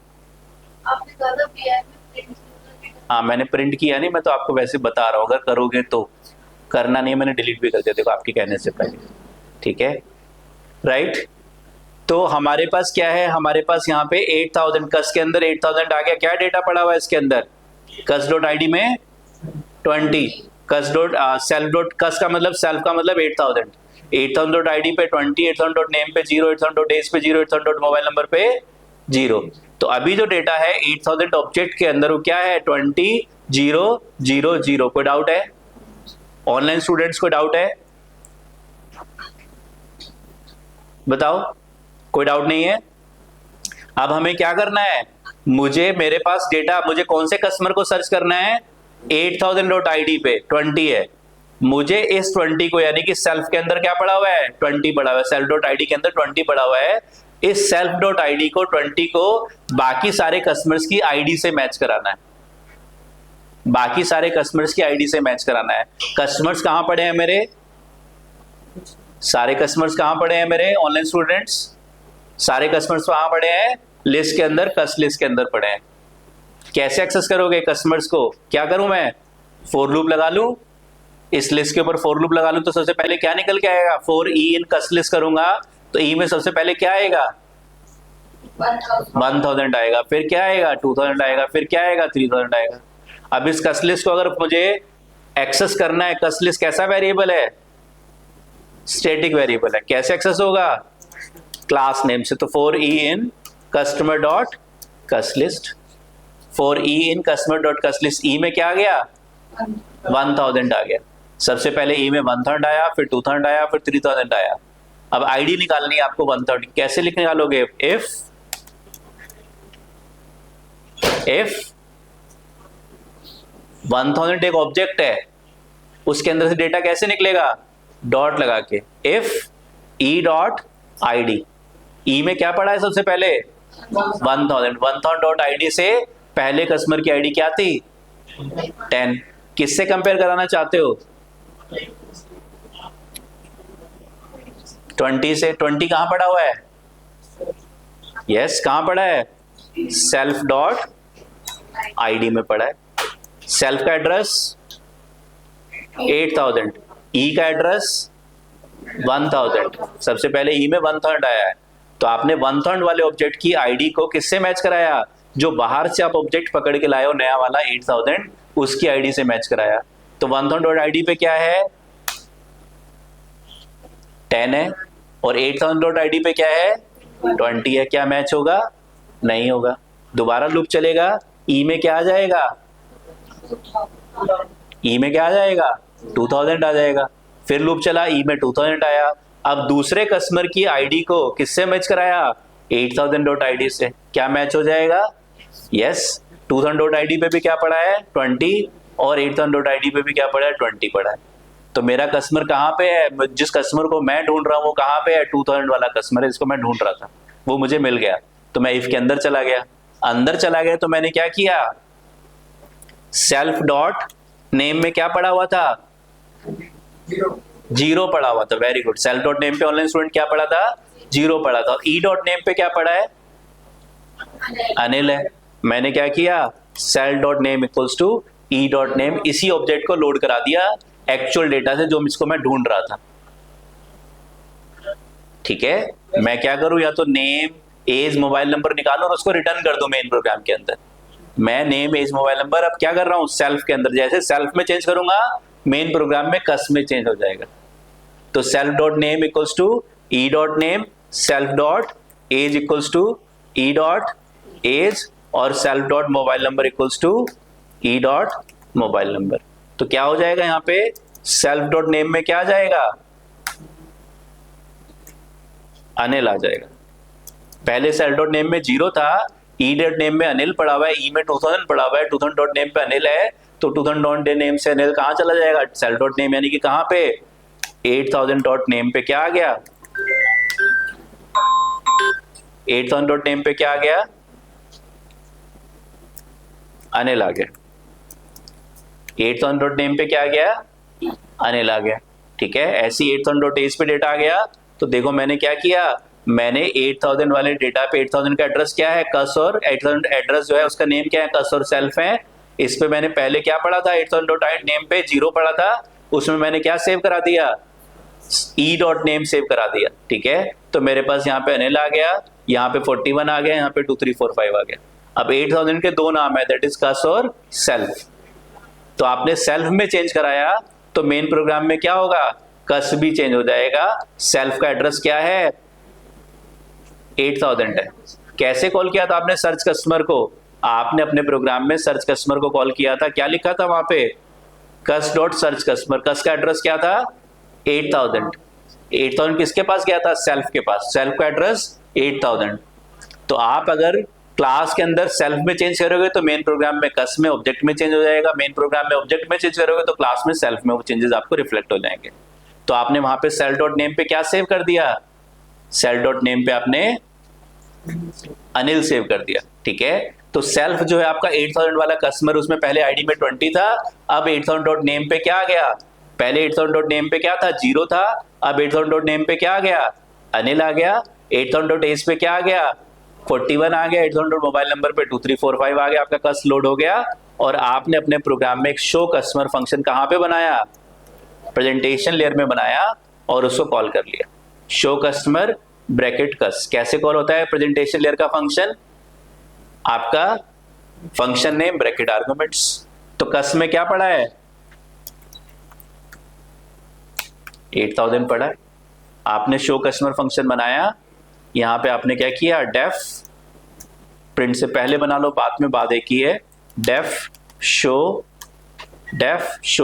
हाँ, मैंने प्रिंट किया नहीं, मैं तो आपको वैसे बता रहा हूँ, अगर करोगे तो। करना नहीं, मैंने डिलीट भी कर दिया, देखो आपके कहने से पहले। ठीक है, राइट। तो हमारे पास क्या है? हमारे पास यहाँ पे 8,000, कस के अंदर 8,000 आ गया। क्या डेटा पड़ा हुआ है इसके अंदर? कस डॉट आईडी में 20, कस डॉट सेल्फ डॉट, कस का मतलब सेल्फ का मतलब 8,000, 8,000 डॉट आईडी पे 20, 8,000 डॉट नेम पे 0, 8,000 डॉट एज पे 0, 8,000 डॉट मोबाइल नंबर पे 0। तो अभी जो डेटा है 8000 ऑब्जेक्ट के अंदर वो क्या है 20000। कोई डाउट है? ऑनलाइन स्टूडेंट्स को डाउट है? बताओ, कोई डाउट नहीं है? अब हमें क्या करना है, मुझे मेरे पास डेटा, मुझे कौन से कस्टमर को सर्च करना है 8000.id पे 20 है, मुझे इस 20 को यानी कि सेल्फ के अंदर क्या पड़ा हुआ है 20 पड़ा हुआ है, सेल्फ.id के अंदर 20 पड़ा हुआ है, इस सेल्फ.id को 20 को बाकी सारे कस्टमर्स की आईडी से मैच कराना है, बाकी सारे कस्टमर्स की आईडी से मैच कराना है। कस्टमर्स कहां पड़े हैं मेरे, सारे कस्टमर्स कहां पड़े हैं मेरे ऑनलाइन स्टूडेंट्स, सारे कस्टमर्स कहां पड़े हैं लिस्ट के अंदर, कस्ट लिस्ट के अंदर पड़े हैं। कैसे एक्सेस करोगे कस्टमर्स को, क्या करूं मैं, फॉर लूप लगा लूं, इस लिस्ट के ऊपर फॉर लूप लगा लूं तो सबसे पहले क्या निकल के आएगा, फॉर ई इन कस्ट लिस्ट करूंगा तो ई में सबसे पहले क्या आएगा 1000 आएगा, फिर क्या आएगा 2000 आएगा, फिर क्या आएगा 3000 आएगा। अब इस कस्ट लिस्ट को अगर मुझे एक्सेस करना है, कस्ट लिस्ट कैसा वेरिएबल है, स्टैटिक वेरिएबल है, कैसे एक्सेस होगा क्लास नेम से, तो for e in customer dot cust list, for e in customer dot cust list, e में क्या आ गया 1000 आ गया, सबसे पहले ई में 1000 आया, फिर 2000 आया, फिर 3000 आया। अब आईडी निकालनी है आपको 1000, कैसे लिख निकालोगे, इफ 1000 एक ऑब्जेक्ट है, उसके अंदर से डेटा कैसे निकलेगा, डॉट लगा के, if e dot I D, e में क्या पड़ा है सबसे पहले 1000 डॉट आईडी से पहले कस्टमर की आईडी क्या थी 10, किससे कंपेयर कराना चाहते हो 20 से, 20 कहां पड़ा हुआ है, यस कहां पड़ा है सेल्फ डॉट आईडी में पड़ा है, सेल्फ का एड्रेस 8000, ई का एड्रेस 1000, सबसे पहले ई में 1000 आया है, तो आपने 1000 वाले ऑब्जेक्ट की आईडी को किससे मैच कराया, जो बाहर से आप ऑब्जेक्ट पकड़ के लाए हो नया वाला 8000 उसकी आईडी से मैच कराया। तो 1000 डॉट आईडी पे क्या है 10 है, और 8000 डॉट आईडी पे क्या है 20 है, क्या मैच होगा, नहीं होगा। दोबारा लूप चलेगा, ई में क्या आ जाएगा, ई में क्या आ जाएगा 2000 आ जाएगा, फिर लूप चला, ई में 2000 आया। अब दूसरे कस्टमर की आईडी को किससे मैच कराया 8000 डॉट आईडी से, क्या मैच हो जाएगा, यस 2000 डॉट आईडी पे भी क्या पड़ा है 20, और 8000 डॉट आईडी पे भी क्या पड़ा है 20 पड़ा है। तो मेरा कस्टमर कहाँ पे है, जिस कस्टमर को मैं ढूंढ रहा हूँ वो कहाँ पे है 2000 वाला कस्टमर है जिसको मैं ढूंढ रहा था, वो मुझे मिल गया। तो मैं इफ के अंदर चला गया, अंदर चला गया तो मैंने क्या किया, सेल्फ डॉट नेम में क्या पड़ा हुआ था 0 पड़ा हुआ था, very good. Self dot name पे ऑनलाइन स्टूडेंट क्या पड़ा था 0 पड़ा था, ई डॉट नेम पे क्या पड़ा है अनिल है। मैंने क्या किया self dot name equals to e dot name, इसी ऑब्जेक्ट को लोड करा दिया एक्चुअल डेटा से जो इसको मैं ढूंढ रहा था, ठीक है। मैं क्या करूं, या तो नेम एज मोबाइल नंबर निकालूं और उसको रिटर्न कर दूं मेन प्रोग्राम के अंदर। मैं नेम एज मोबाइल नंबर अब क्या कर रहा हूं सेल्फ के अंदर, जैसे सेल्फ में चेंज करूंगा मेन प्रोग्राम में कस्ट में चेंज हो जाएगा। तो self dot name equals to e dot name, self dot age equals to e dot age, और self dot mobile number equals to e dot mobile number. तो क्या हो जाएगा यहाँ पे सेल्फ डॉट नेम में क्या आ जाएगा अनिल आ जाएगा। पहले सेल्फ डॉट नेम में 0 था, ई डॉट नेम में अनिल पड़ा हुआ है, ई में 2000 पड़ा हुआ है, 2000 डॉट नेम पे अनिल है, तो 2000 डॉट नेम से अनिल कहां चला जाएगा सेल्फ डॉट नेम, यानी कि कहां पे 8000 डॉट नेम पे क्या आ गया 8000 डॉट नेम पे क्या आ गया अनिल आ गया, 8000 डॉट नेम पे क्या आ गया अनिल आ गया, ठीक है। ऐसी 8000 डॉट एज पे डेटा आ गया। तो देखो मैंने क्या किया, मैंने 8000 वाले डेटा पे 8000 का एड्रेस क्या है कस, और 8000 एड्रेस जो है उसका नेम क्या है कस और सेल्फ है। इस पे मैंने पहले क्या पढ़ा था 8000 डॉट नेम पे 0 पढ़ा था, उसमें मैंने क्या सेव करा दिया ई डॉट नेम सेव करा दिया, ठीक है। तो मेरे पास यहाँ पे अनिल आ गया, यहाँ पे 41 आ गया, यहाँ पे 2345 आ गया। अब 8000 के 2 नाम है, दैट इज कस और सेल्फ। तो आपने सेल्फ में चेंज कराया तो मेन प्रोग्राम में क्या होगा कस भी चेंज हो जाएगा। सेल्फ का एड्रेस क्या है 8000 है, कैसे कॉल किया था आपने सर्च कस्टमर को? आपने अपने प्रोग्राम में सर्च कस्टमर को कॉल किया था, क्या लिखा था वहां पे? Cus dot search customer. Cus का एड्रेस क्या था? 8000। 8000 किसके पास गया था? सेल्फ के पास। सेल्फ का एड्रेस 8000। तो आप अगर क्लास के अंदर सेल्फ में चेंज करोगे तो मेन प्रोग्राम में कस में ऑब्जेक्ट में चेंज हो जाएगा, मेन प्रोग्राम में ऑब्जेक्ट में चेंज करोगे तो क्लास में सेल्फ में वो चेंजेस आपको रिफ्लेक्ट हो जाएंगे। तो आपने वहां पे सेल डॉट नेम पे क्या सेव कर दिया? सेल डॉट नेम पे आपने अनिल सेव कर दिया, ठीक है। तो सेल्फ जो है आपका 8000 वाला कस्टमर, उसमें पहले आईडी में 20 था, अब 8000 डॉट नेम पे क्या आ गया? पहले 8000 डॉट नेम पे क्या था? 0 था, अब 8000 डॉट नेम पे क्या आ गया? अनिल आ गया। 8000 डॉट एज पे क्या आ गया? 41 आ गया। 8000 डॉट मोबाइल नंबर पे 2345 आ गया, आपका कस्ट लोड हो गया। और आपने अपने प्रोग्राम में एक शो कस्टमर फंक्शन कहां पे बनाया? प्रेजेंटेशन लेयर में बनाया और उसको कॉल कर लिया। शो कस्टमर ब्रैकेट कस। कैसे कॉल होता है प्रेजेंटेशन लेयर का फंक्शन? आपका फंक्शन नेम ब्रैकेट आर्गुमेंट्स। तो कस में क्या पड़ा है? 8000 पड़ा है। आपने शो कस्टमर फंक्शन बनाया, यहां पे आपने क्या किया? डेफ प्रिंट से पहले बना लो, बाद में बाद एक ही है। Def show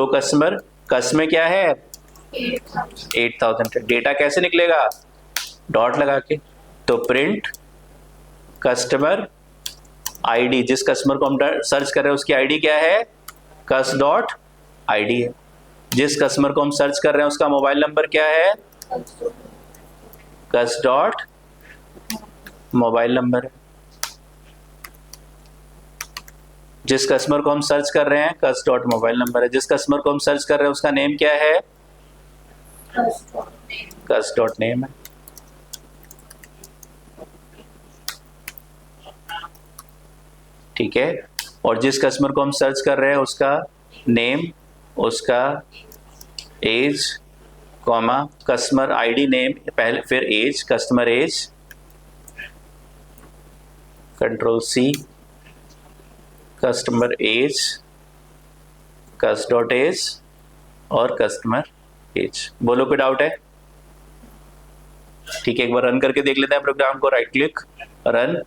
customer. कस में क्या है? 8000। डेटा कैसे निकलेगा? डॉट लगा के। तो प्रिंट कस्टमर आईडी, जिस कस्टमर को हम सर्च कर रहे हैं उसकी आईडी क्या है? कस डॉट आईडी है। जिस कस्टमर को हम सर्च कर रहे हैं उसका मोबाइल नंबर क्या है? कस डॉट मोबाइल नंबर है। जिस कस्टमर को हम सर्च कर रहे हैं कस डॉट मोबाइल नंबर है। जिस कस्टमर को हम सर्च कर रहे हैं उसका नेम क्या है? कस डॉट नेम है। ठीक है। और जिस कस्टमर को हम सर्च कर रहे हैं उसका नेम, उसका age, comma customer ID name पहले, फिर age, customer age, control C, customer age, cus dot age और कस्टमर एज। बोलो कोई डाउट है? ठीक है, एक बार रन करके देख लेते हैं प्रोग्राम को। Right click, run.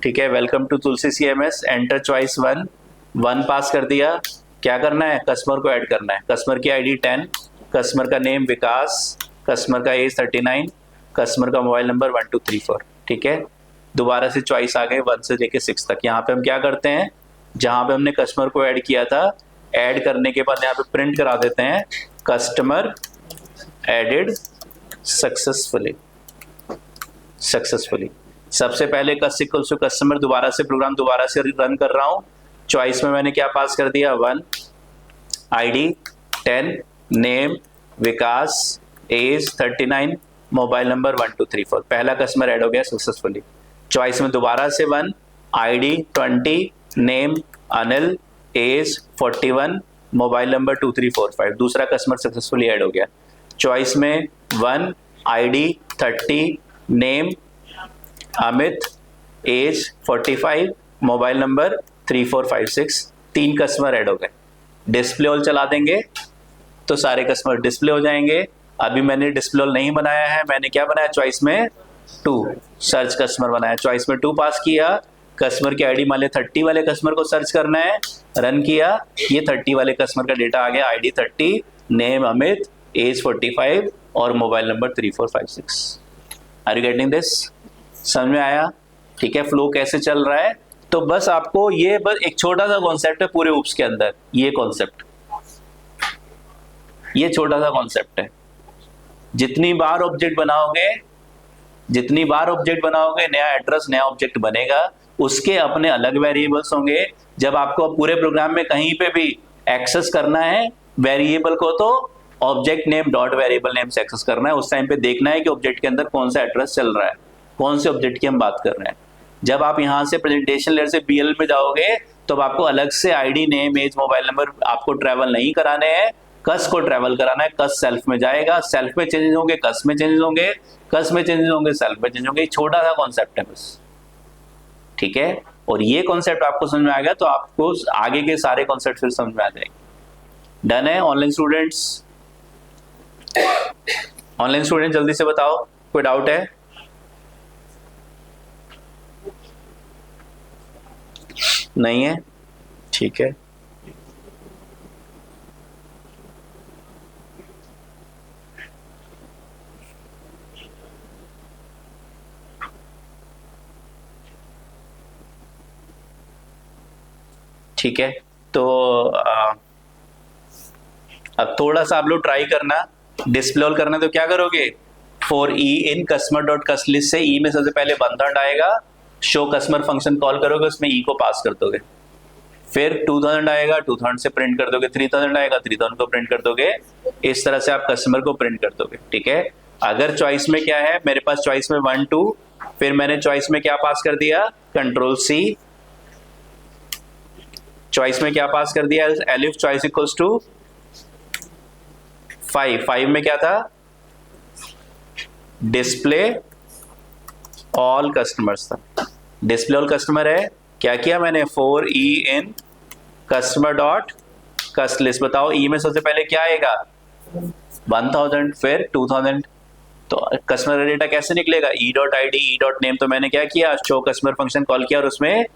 ठीक है, welcome to Tulsi CMS। Enter choice 1 पास कर दिया। क्या करना है? कस्टमर को ऐड करना है। कस्टमर की आईडी 10, कस्टमर का नेम विकास, कस्टमर का एज 39, कस्टमर का मोबाइल नंबर 1234। ठीक है, दोबारा से चॉइस आ गए 1 से लेके 6 तक। यहाँ पे हम क्या करते हैं? जहाँ पे हमने कस्टमर को ऐड किया था, ऐड करने के बाद यहाँ पे प्रिंट करा देते हैं कस्टमर एडेड सक्सेसफुली। सबसे पहले कस इक्वल्स टू कस्टमर, दोबारा से प्रोग्राम दोबारा से रन कर रहा हूं। चॉइस में मैंने क्या पास कर दिया? 1, ID 10, name Vikas, age 39, mobile number 1234। पहला कस्टमर ऐड हो गया सक्सेसफुली। चॉइस में दोबारा से 1, ID 20, name Anil, age 41, mobile number 2345। दूसरा कस्टमर सक्सेसफुली ऐड हो गया। चॉइस में 1, ID 30, name Amit, age 45, mobile number 3456। 3 customer add हो गए। डिस्प्ले ऑल चला देंगे तो सारे कस्टमर डिस्प्ले हो जाएंगे। अभी मैंने डिस्प्ले ऑल नहीं बनाया है, मैंने क्या बनाया? चॉइस में 2 सर्च कस्टमर बनाया। चॉइस में 2 पास किया। कस्टमर की आईडी मान ले 30 वाले कस्टमर को सर्च करना है, रन किया, ये 30 वाले कस्टमर का डेटा आ गया। आईडी 30, नेम अमित, एज 45 और mobile number 3456। Are you getting this? समझ में आया? ठीक है, फ्लो कैसे चल रहा है। तो बस आपको ये बस एक छोटा सा कॉन्सेप्ट है पूरे ऊप्स के अंदर। ये कॉन्सेप्ट, ये छोटा सा कॉन्सेप्ट है। जितनी बार ऑब्जेक्ट बनाओगे नया एड्रेस, नया ऑब्जेक्ट बनेगा, उसके अपने अलग वेरिएबल्स होंगे। जब आपको पूरे प्रोग्राम में कहीं पे भी एक्सेस करना है वेरिएबल को, तो object name dot variable name से एक्सेस करना है। उस टाइम पे देखना है कि ऑब्जेक्ट के अंदर कौन सा एड्रेस चल रहा है, कौन से ऑब्जेक्ट की हम बात कर रहे हैं। जब आप यहां से प्रेजेंटेशन लेयर से BL में जाओगे तो आपको अलग से ID, name, age, mobile number आपको ट्रैवल नहीं कराने हैं, कस को ट्रैवल कराना है। कस सेल्फ में जाएगा, सेल्फ में चेंजेस होंगे, कस में चेंजेस होंगे, कस में चेंजेस होंगे, सेल्फ में चेंज होंगे। छोटा सा कॉन्सेप्ट है बस, ठीक है। और ये कॉन्सेप्ट आपको समझ में आ गया तो आपको आगे के सारे कॉन्सेप्ट फिर समझ में आ जाएंगे। डन है? ऑनलाइन स्टूडेंट जल्दी से बताओ, कोई डाउट है? नहीं है, ठीक है। ठीक है, तो अब थोड़ा सा आप लोग ट्राई करना, डिस्प्ले ऑल करना। तो क्या करोगे, for e in customer dot cust list से ई में सबसे पहले 1/3 आएगा, शो कस्टमर फंक्शन कॉल करोगे, उसमें ई को पास कर दोगे। फिर 2000 आएगा, 2000 से प्रिंट कर दोगे, 3000 आएगा, 3000 को प्रिंट कर दोगे। इस तरह से आप कस्टमर को प्रिंट कर दोगे, ठीक है। अगर चॉइस में क्या है, मेरे पास चॉइस में 1 2, फिर मैंने चॉइस में क्या पास कर दिया, कंट्रोल सी। चॉइस में क्या पास कर दिया, एलिफ चॉइस इक्वल्स टू 5। 5 में क्या था, डिस्प्ले ऑल कस्टमर्स था। डिस्प्ले ऑल कस्टमर है, क्या किया मैंने, for e in customer dot cust list. बताओ ई में सबसे पहले क्या आएगा, 1000, फिर 2000। तो कस्टमर का डेटा कैसे निकलेगा, ई dot I D E dot name. तो मैंने क्या किया, शो कस्टमर फंक्शन कॉल किया और उसमें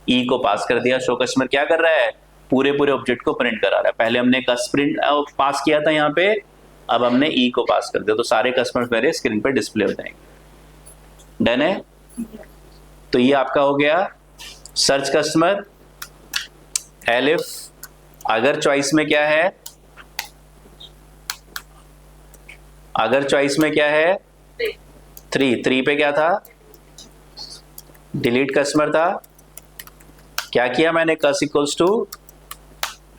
ई को पास कर दिया। शो कस्टमर क्या कर रहा है, पूरे पूरे ऑब्जेक्ट को प्रिंट करा रहा है। पहले हमने कस्ट प्रिंट पास किया था यहाँ पे, अब हमने ई को पास कर दिया, तो सारे कस्टमर्स मेरे स्क्रीन पे डिस्प्ले हो जाएंगे। डन है, तो ये आपका हो गया सर्च कस्टमर। एलिफ, अगर चॉइस में क्या है, अगर चॉइस में क्या है 3 पे क्या था, डिलीट कस्टमर था। क्या किया मैंने, कस इक्वल्स टू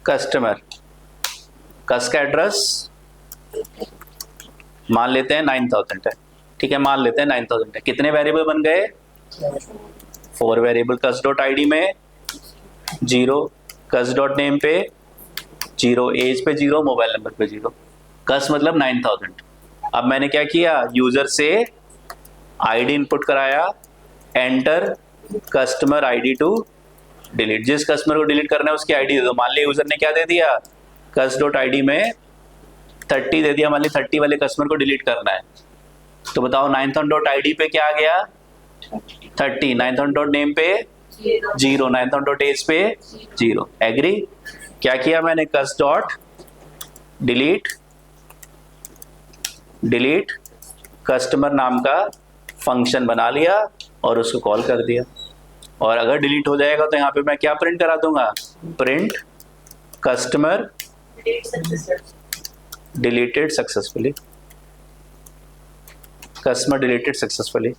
कस्टमर, कस का एड्रेस मान लेते हैं 9000 है, ठीक है, मान लेते हैं 9000 है। कितने वेरिएबल बन गए, 4 variable. Cos dot I D में 0, कस डॉट नेम पे 0, एज पे 0, मोबाइल नंबर पे 0। कस मतलब 9000। अब मैंने क्या किया, यूजर से आईडी इनपुट कराया, enter customer ID to delete. जिस कस्टमर को डिलीट करना है उसकी आईडी दे दो। मान लिया यूजर ने क्या दे दिया, कस डॉट आईडी में 30 दे दिया, मान लिया 30 वाले कस्टमर को डिलीट करना है। तो बताओ 9000 डॉट आईडी पे क्या आ गया, 30, 9000 डॉट नेम पे 0, 9000 डॉट एज पे 0। एग्री। क्या किया मैंने, कस डॉट डिलीट, डिलीट कस्टमर नाम का फंक्शन बना लिया और उसको कॉल कर दिया। और अगर डिलीट हो जाएगा तो यहाँ पे मैं क्या प्रिंट करा दूंगा, print customer deleted successfully, customer deleted successfully.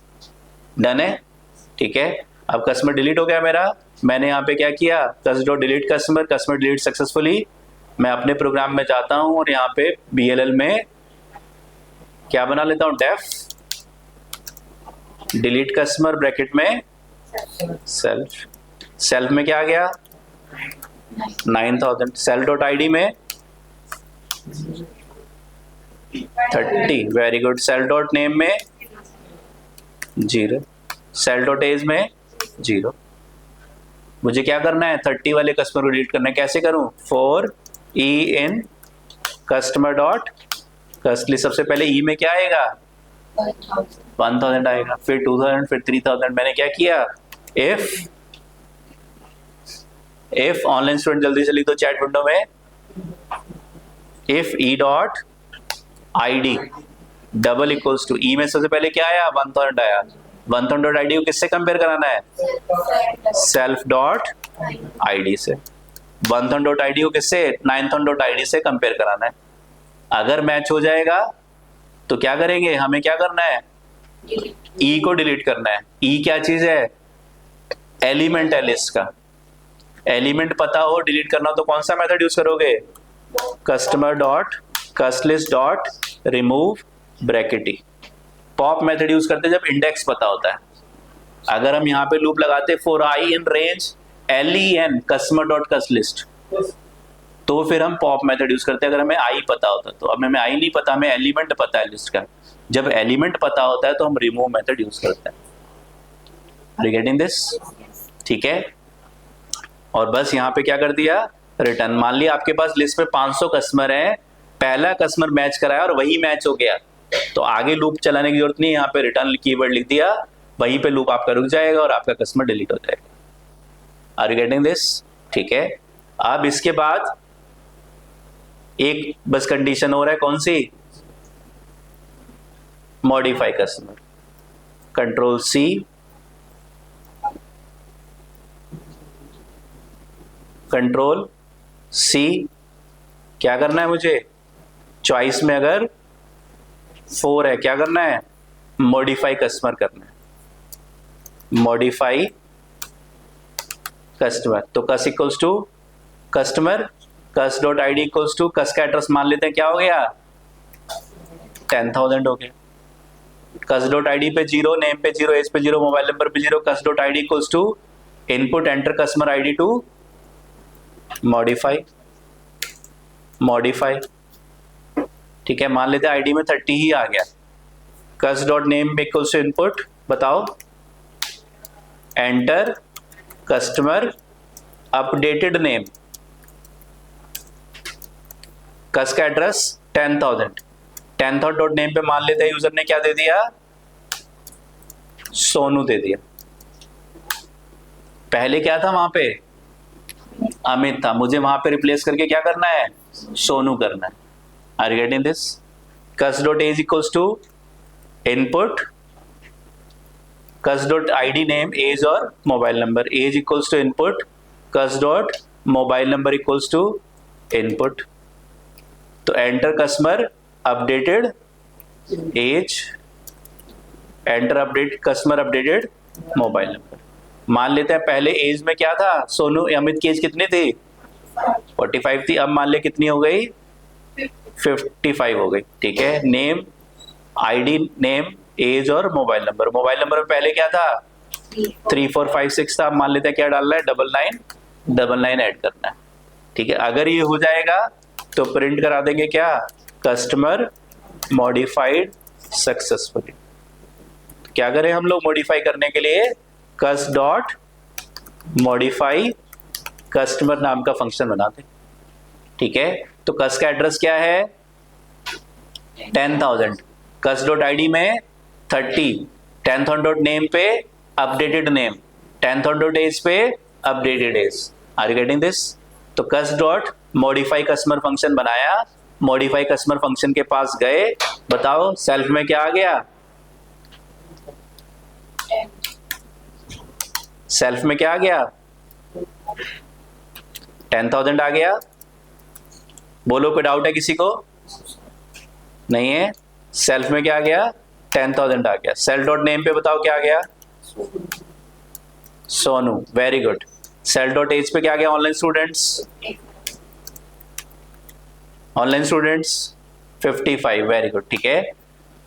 Done है, ठीक है। अब कस्टमर डिलीट हो गया मेरा, मैंने यहाँ पे क्या किया, cus dot delete customer, customer delete successfully. मैं अपने प्रोग्राम में जाता हूँ और यहाँ पे BLL में क्या बना लेता हूँ, डेफ डिलीट कस्टमर ब्रैकेट में सेल्फ। सेल्फ में क्या आ गया, 9000। सेल डॉट आईडी में 30, very good. Self dot name में 0, सेल डॉट एज में 0। मुझे क्या करना है, 30 वाले कस्टमर को डिलीट करना है। कैसे करूं, for e in customer dot cust list. सबसे पहले ई में क्या आएगा, 1000 आएगा, फिर 2000, फिर 3000। मैंने क्या किया, इफ ऑनलाइन स्टूडेंट जल्दी से लिख दो चैट विंडो में, if e dot I D double equals to, e में सबसे पहले क्या आया, 1000 आया। 1000 डॉट आई डी को किससे कंपेयर कराना है, सेल्फ डॉट आई डी से। 1000 डॉट आई डी को किससे, 9000 डॉट आई डी से कंपेयर कराना है। अगर मैच हो जाएगा तो क्या करेंगे, हमें क्या करना है, ई को डिलीट करना है। ई क्या चीज है, एलिमेंट है लिस्ट का। एलिमेंट पता हो, डिलीट करना हो तो कौन सा मेथड यूज करोगे, customer dot cust list dot remove bracket E. Pop method use करते जब इंडेक्स पता होता है। अगर हम यहाँ पे लूप लगाते for I in range LEN customer dot cust list, तो फिर हम पॉप मेथड यूज करते हैं अगर हमें आई पता होता। तो अब हमें आई नहीं पता, हमें एलिमेंट पता है लिस्ट का। जब एलिमेंट पता होता है तो हम रिमूव मेथड यूज करते हैं। आर यू गेटिंग दिस, ठीक है। और बस यहाँ पे क्या कर दिया, रिटर्न। मान लिया आपके पास लिस्ट में 500 कस्टमर है, पहला कस्टमर मैच कराया और वही मैच हो गया, तो आगे लूप चलाने की जरूरत नहीं है। यहाँ पे रिटर्न कीवर्ड लिख दिया, वहीं पे लूप आपका रुक जाएगा और आपका कस्टमर डिलीट हो जाएगा। Are you getting this? ठीक है, अब इसके बाद एक बस कंडीशन हो रहा है, कौन सी? Modify customer, control C, control C. क्या करना है मुझे? चॉइस में अगर 4 है, क्या करना है? मॉडिफाई कस्टमर करना है, मॉडिफाई कस्टमर। तो cus equals to customer, cus dot I D equals to, cus का एड्रेस मान लेते हैं, क्या हो गया? 10,000 हो गया। कस डॉट आई डी पे 0, नेम पे 0, एज पे 0, मोबाइल नंबर पे 0, cus dot I D equals to input enter customer I D to modify, modify. ठीक है, मान लेते हैं आईडी में 30 ही आ गया। Cus dot name equals to input, बताओ, enter customer updated name, cus का एड्रेस 10,000, 10,000 डॉट नेम पे मान लेते हैं यूजर ने क्या दे दिया? सोनू दे दिया। पहले क्या था वहां पे? अमित था, मुझे वहां पे रिप्लेस करके क्या करना है? सोनू करना है। Are you getting this? Cus dot age equals to input cus dot ID name age और mobile number, age equals to input cus dot mobile number equals to input. तो enter customer updated age, enter update customer updated mobile number. मान लेते हैं पहले as में क्या था? सोनू अमित की एज कितनी थी? 45 थी। अब मान ले कितनी हो गई? 55 हो गई। ठीक है, नेम, आईडी नेम, एज और मोबाइल नंबर। मोबाइल नंबर में पहले क्या था? 3456 था। अब मान लेते हैं क्या डालना है? 9999 ऐड करना है। ठीक है, अगर ये हो जाएगा तो प्रिंट करा देंगे क्या? Customer modified successfully. क्या करें हम लोग मॉडिफाई करने के लिए? कस डॉट मॉडिफाई कस्टमर नाम का फंक्शन बनाते। ठीक है, तो कस का एड्रेस क्या है? 10,000, कस डॉट आईडी में 30, 10,000 डॉट नेम पे अपडेटेड नेम, 10,000 डॉट एज पे updated age. Are you getting this? तो cus dot modify customer function बनाया, मॉडिफाई कस्टमर फंक्शन के पास गए, बताओ सेल्फ में क्या आ गया? सेल्फ में क्या आ गया? 10,000 आ गया। बोलो, कोई डाउट है किसी को? नहीं है। सेल्फ में क्या आ गया? 10,000 आ गया। सेल्फ डॉट नेम पे बताओ क्या आ गया? Sonu, very good. Self dot age पे क्या आ गया? Online students, online students 55, very good. ठीक है,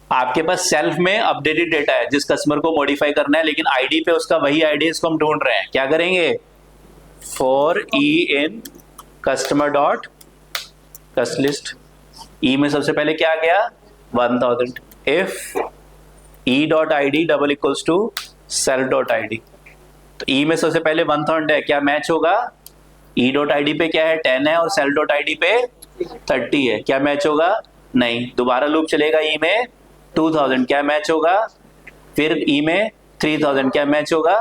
आपके पास सेल्फ में अपडेटेड डेटा है जिस कस्टमर को मॉडिफाई करना है, लेकिन आईडी पे उसका वही आईडी है, इसको हम ढूंढ रहे हैं। क्या करेंगे? For e in customer dot cust list, e में सबसे पहले क्या आ गया? 1000। If e dot I D double equals to self dot I D, तो ई में सबसे पहले 1000 है, क्या मैच होगा? ई डॉट आई डी पे क्या है? 10 है, और सेल्फ डॉट आई डी पे 30 है, क्या मैच होगा? नहीं। दोबारा लूप चलेगा, ई में 2000, क्या मैच होगा? फिर ई में 3000, क्या मैच होगा?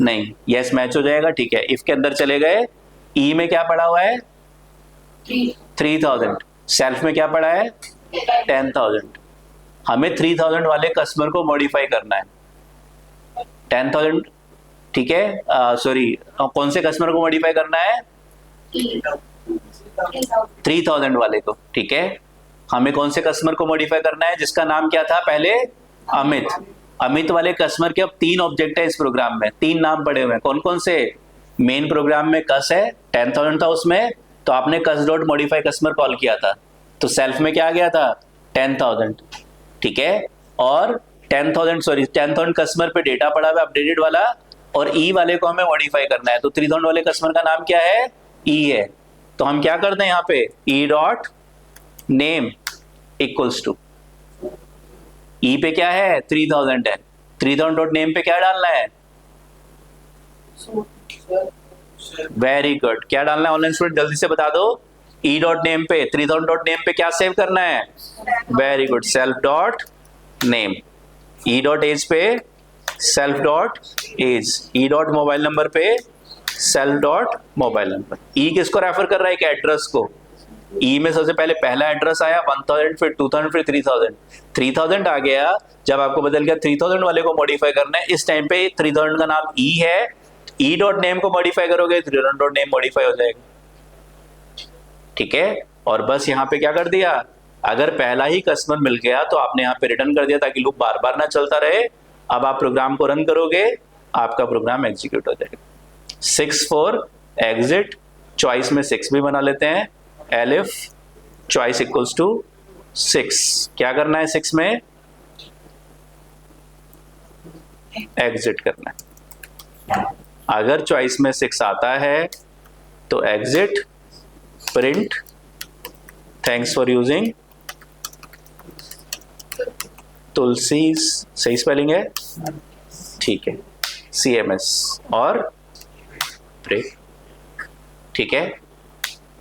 नहीं। यस, मैच हो जाएगा। ठीक है, इफ के अंदर चले गए, ई में क्या पड़ा हुआ है? 3000, सेल्फ में क्या पड़ा है? 10,000। हमें 3000 वाले कस्टमर को मॉडिफाई करना है। 10,000, ठीक है, सॉरी, कौन से कस्टमर को मॉडिफाई करना है? 3000 वाले को। ठीक है, हमें कौन से कस्टमर को मॉडिफाई करना है जिसका नाम क्या था पहले? अमित। अमित वाले कस्टमर के अब 3 ऑब्जेक्ट है इस प्रोग्राम में, 3 नाम पड़े हुए हैं। कौन कौन से? मेन प्रोग्राम में कस है, 10,000 था उसमें, तो आपने कस डॉट मॉडिफाई कस्टमर कॉल किया था, तो सेल्फ में क्या आ गया था? 10,000। ठीक है, और 10,000 कस्टमर पे डेटा पड़ा हुआ अपडेटेड वाला, और ई वाले को हमें मॉडिफाई करना है। तो 3000 वाले कस्टमर का नाम क्या है? ई है। तो हम क्या करते हैं यहाँ पे? E dot name equals to, e पे क्या है? 3000 है, 3000 डॉट नेम पे क्या डालना है? Very good. क्या डालना है ऑनलाइन स्टूडेंट? जल्दी से बता दो। ई डॉट नेम पे, 3000 डॉट नेम पे क्या सेव करना है? Very good, self dot name. E dot age पे self dot age, e dot mobile number पे self dot mobile number. E किसको रेफर कर रहा है? एक एड्रेस को। ई में सबसे पहले पहला एड्रेस आया 1000, फिर 2000, फिर 3000। 3000 आ गया, जब आपको बदल गया 3000 वाले को मॉडिफाई करना है, इस टाइम पे 3000 का नाम ई है, ई डॉट नेम को मॉडिफाई करोगे 3000 डॉट नेम मॉडिफाई हो जाएगा। ठीक है, और बस यहाँ पे क्या कर दिया, अगर पहला ही कस्टमर मिल गया तो आपने यहाँ पे रिटर्न कर दिया ताकि लूप बार बार ना चलता रहे। अब आप प्रोग्राम को रन करोगे, आपका प्रोग्राम एग्जीक्यूट हो जाएगा। 6 4 एग्जिट, चॉइस में 6 भी बना लेते हैं, एलिफ चॉइस इक्वल्स टू 6। क्या करना है 6 में? एग्जिट करना है। अगर चॉइस में 6 आता है तो exit, print thanks for using Tulsi, सही स्पेलिंग है? ठीक है, CMS और ब्रेक। ठीक है,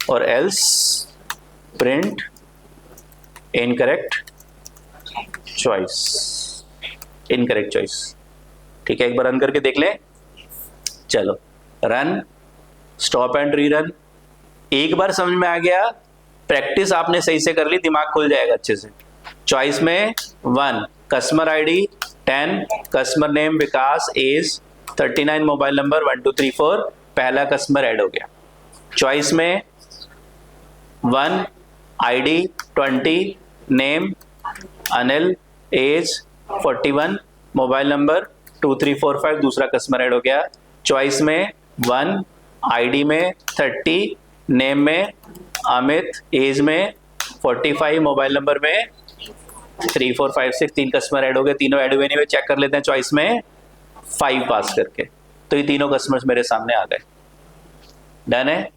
और else print incorrect choice, incorrect choice. ठीक है, एक बार रन करके देख लें। चलो रन, स्टॉप एंड रीरन। एक बार समझ में आ गया, प्रैक्टिस आपने सही से कर ली, दिमाग खुल जाएगा अच्छे से। चॉइस में 1 customer ID 10, customer name Vikas, age 39, mobile number 1234, पहला कस्टमर ऐड हो गया। चॉइस में 1 ID 20, name Anil, age 41, mobile number 2345, दूसरा कस्टमर ऐड हो गया। चॉइस में 1 आईडी में 30, नेम में अमित, एज में 45, मोबाइल नंबर में 3456, 3 कस्टमर ऐड हो गए। तीनों ऐड हुए नहीं हुए चेक कर लेते हैं चॉइस में 5 पास करके, तो ये तीनों कस्टमर्स मेरे सामने आ गए। डन है?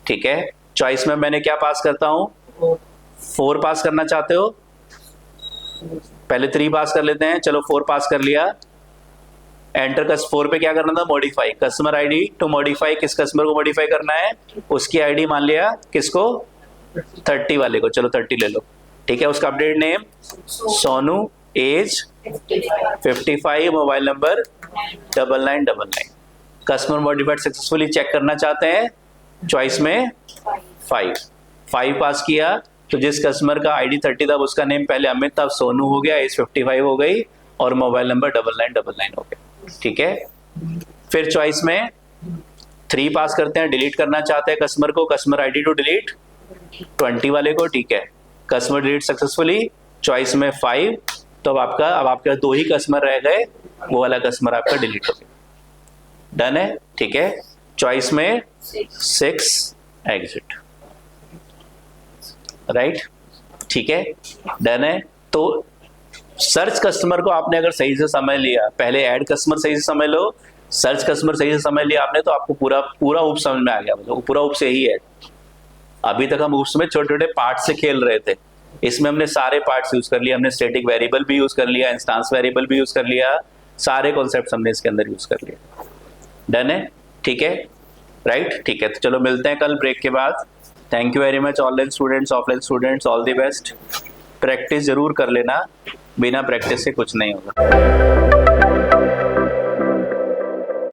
ठीक है, चॉइस में मैंने क्या पास करता हूं? 4 पास करना चाहते हो? पहले 3 पास कर लेते हैं, चलो 4 पास कर लिया। एंटर कस 4 पे क्या करना था? Modify customer ID to modify, किस कस्टमर को मॉडिफाई करना है? उसकी आईडी मान लिया, किसको? 30 वाले को, चलो 30 ले लो। ठीक है, उसका update name Sonu, age 55, mobile number 9999। Customer modified successfully, check करना चाहते हैं, चॉइस में 5 पास किया, तो जिस कस्टमर का आईडी 30 था उसका नेम पहले अमित था, सोनू हो गया, एज 55 हो गई, और मोबाइल नंबर 9999 हो गया। ठीक है, फिर चॉइस में 3 पास करते हैं, डिलीट करना चाहते हैं कस्टमर को, कस्टमर आईडी टू डिलीट 20 वाले को। ठीक है, कस्टमर डिलीट सक्सेसफुली, चॉइस में 5, तो अब आपका 2 ही कस्टमर रह गए, वो वाला कस्टमर आपका डिलीट हो गया। डन है? ठीक है, चॉइस में 6 एग्जिट, राइट? ठीक है, डन है। तो सर्च कस्टमर को आपने अगर सही से समझ लिया, पहले ऐड कस्टमर सही से समझ लो, सर्च कस्टमर सही से समझ लिया आपने, तो आपको पूरा ऊप समझ में आ गया। मतलब पूरा ऊप से ही है। अभी तक हम ऊप्स में छोटे छोटे पार्ट से खेल रहे थे, इसमें हमने सारे पार्ट्स यूज कर लिया। हमने स्टैटिक वेरिएबल भी यूज कर लिया, इंस्टेंस वेरिएबल भी यूज कर लिया, सारे कॉन्सेप्ट्स हमने इसके अंदर यूज कर लिया। डन है? ठीक है, राइट? ठीक है, तो चलो मिलते हैं कल ब्रेक के बाद। Thank you very much online students, offline students, all the best. Practice जरूर कर लेना, बिना प्रैक्टिस से कुछ नहीं होगा।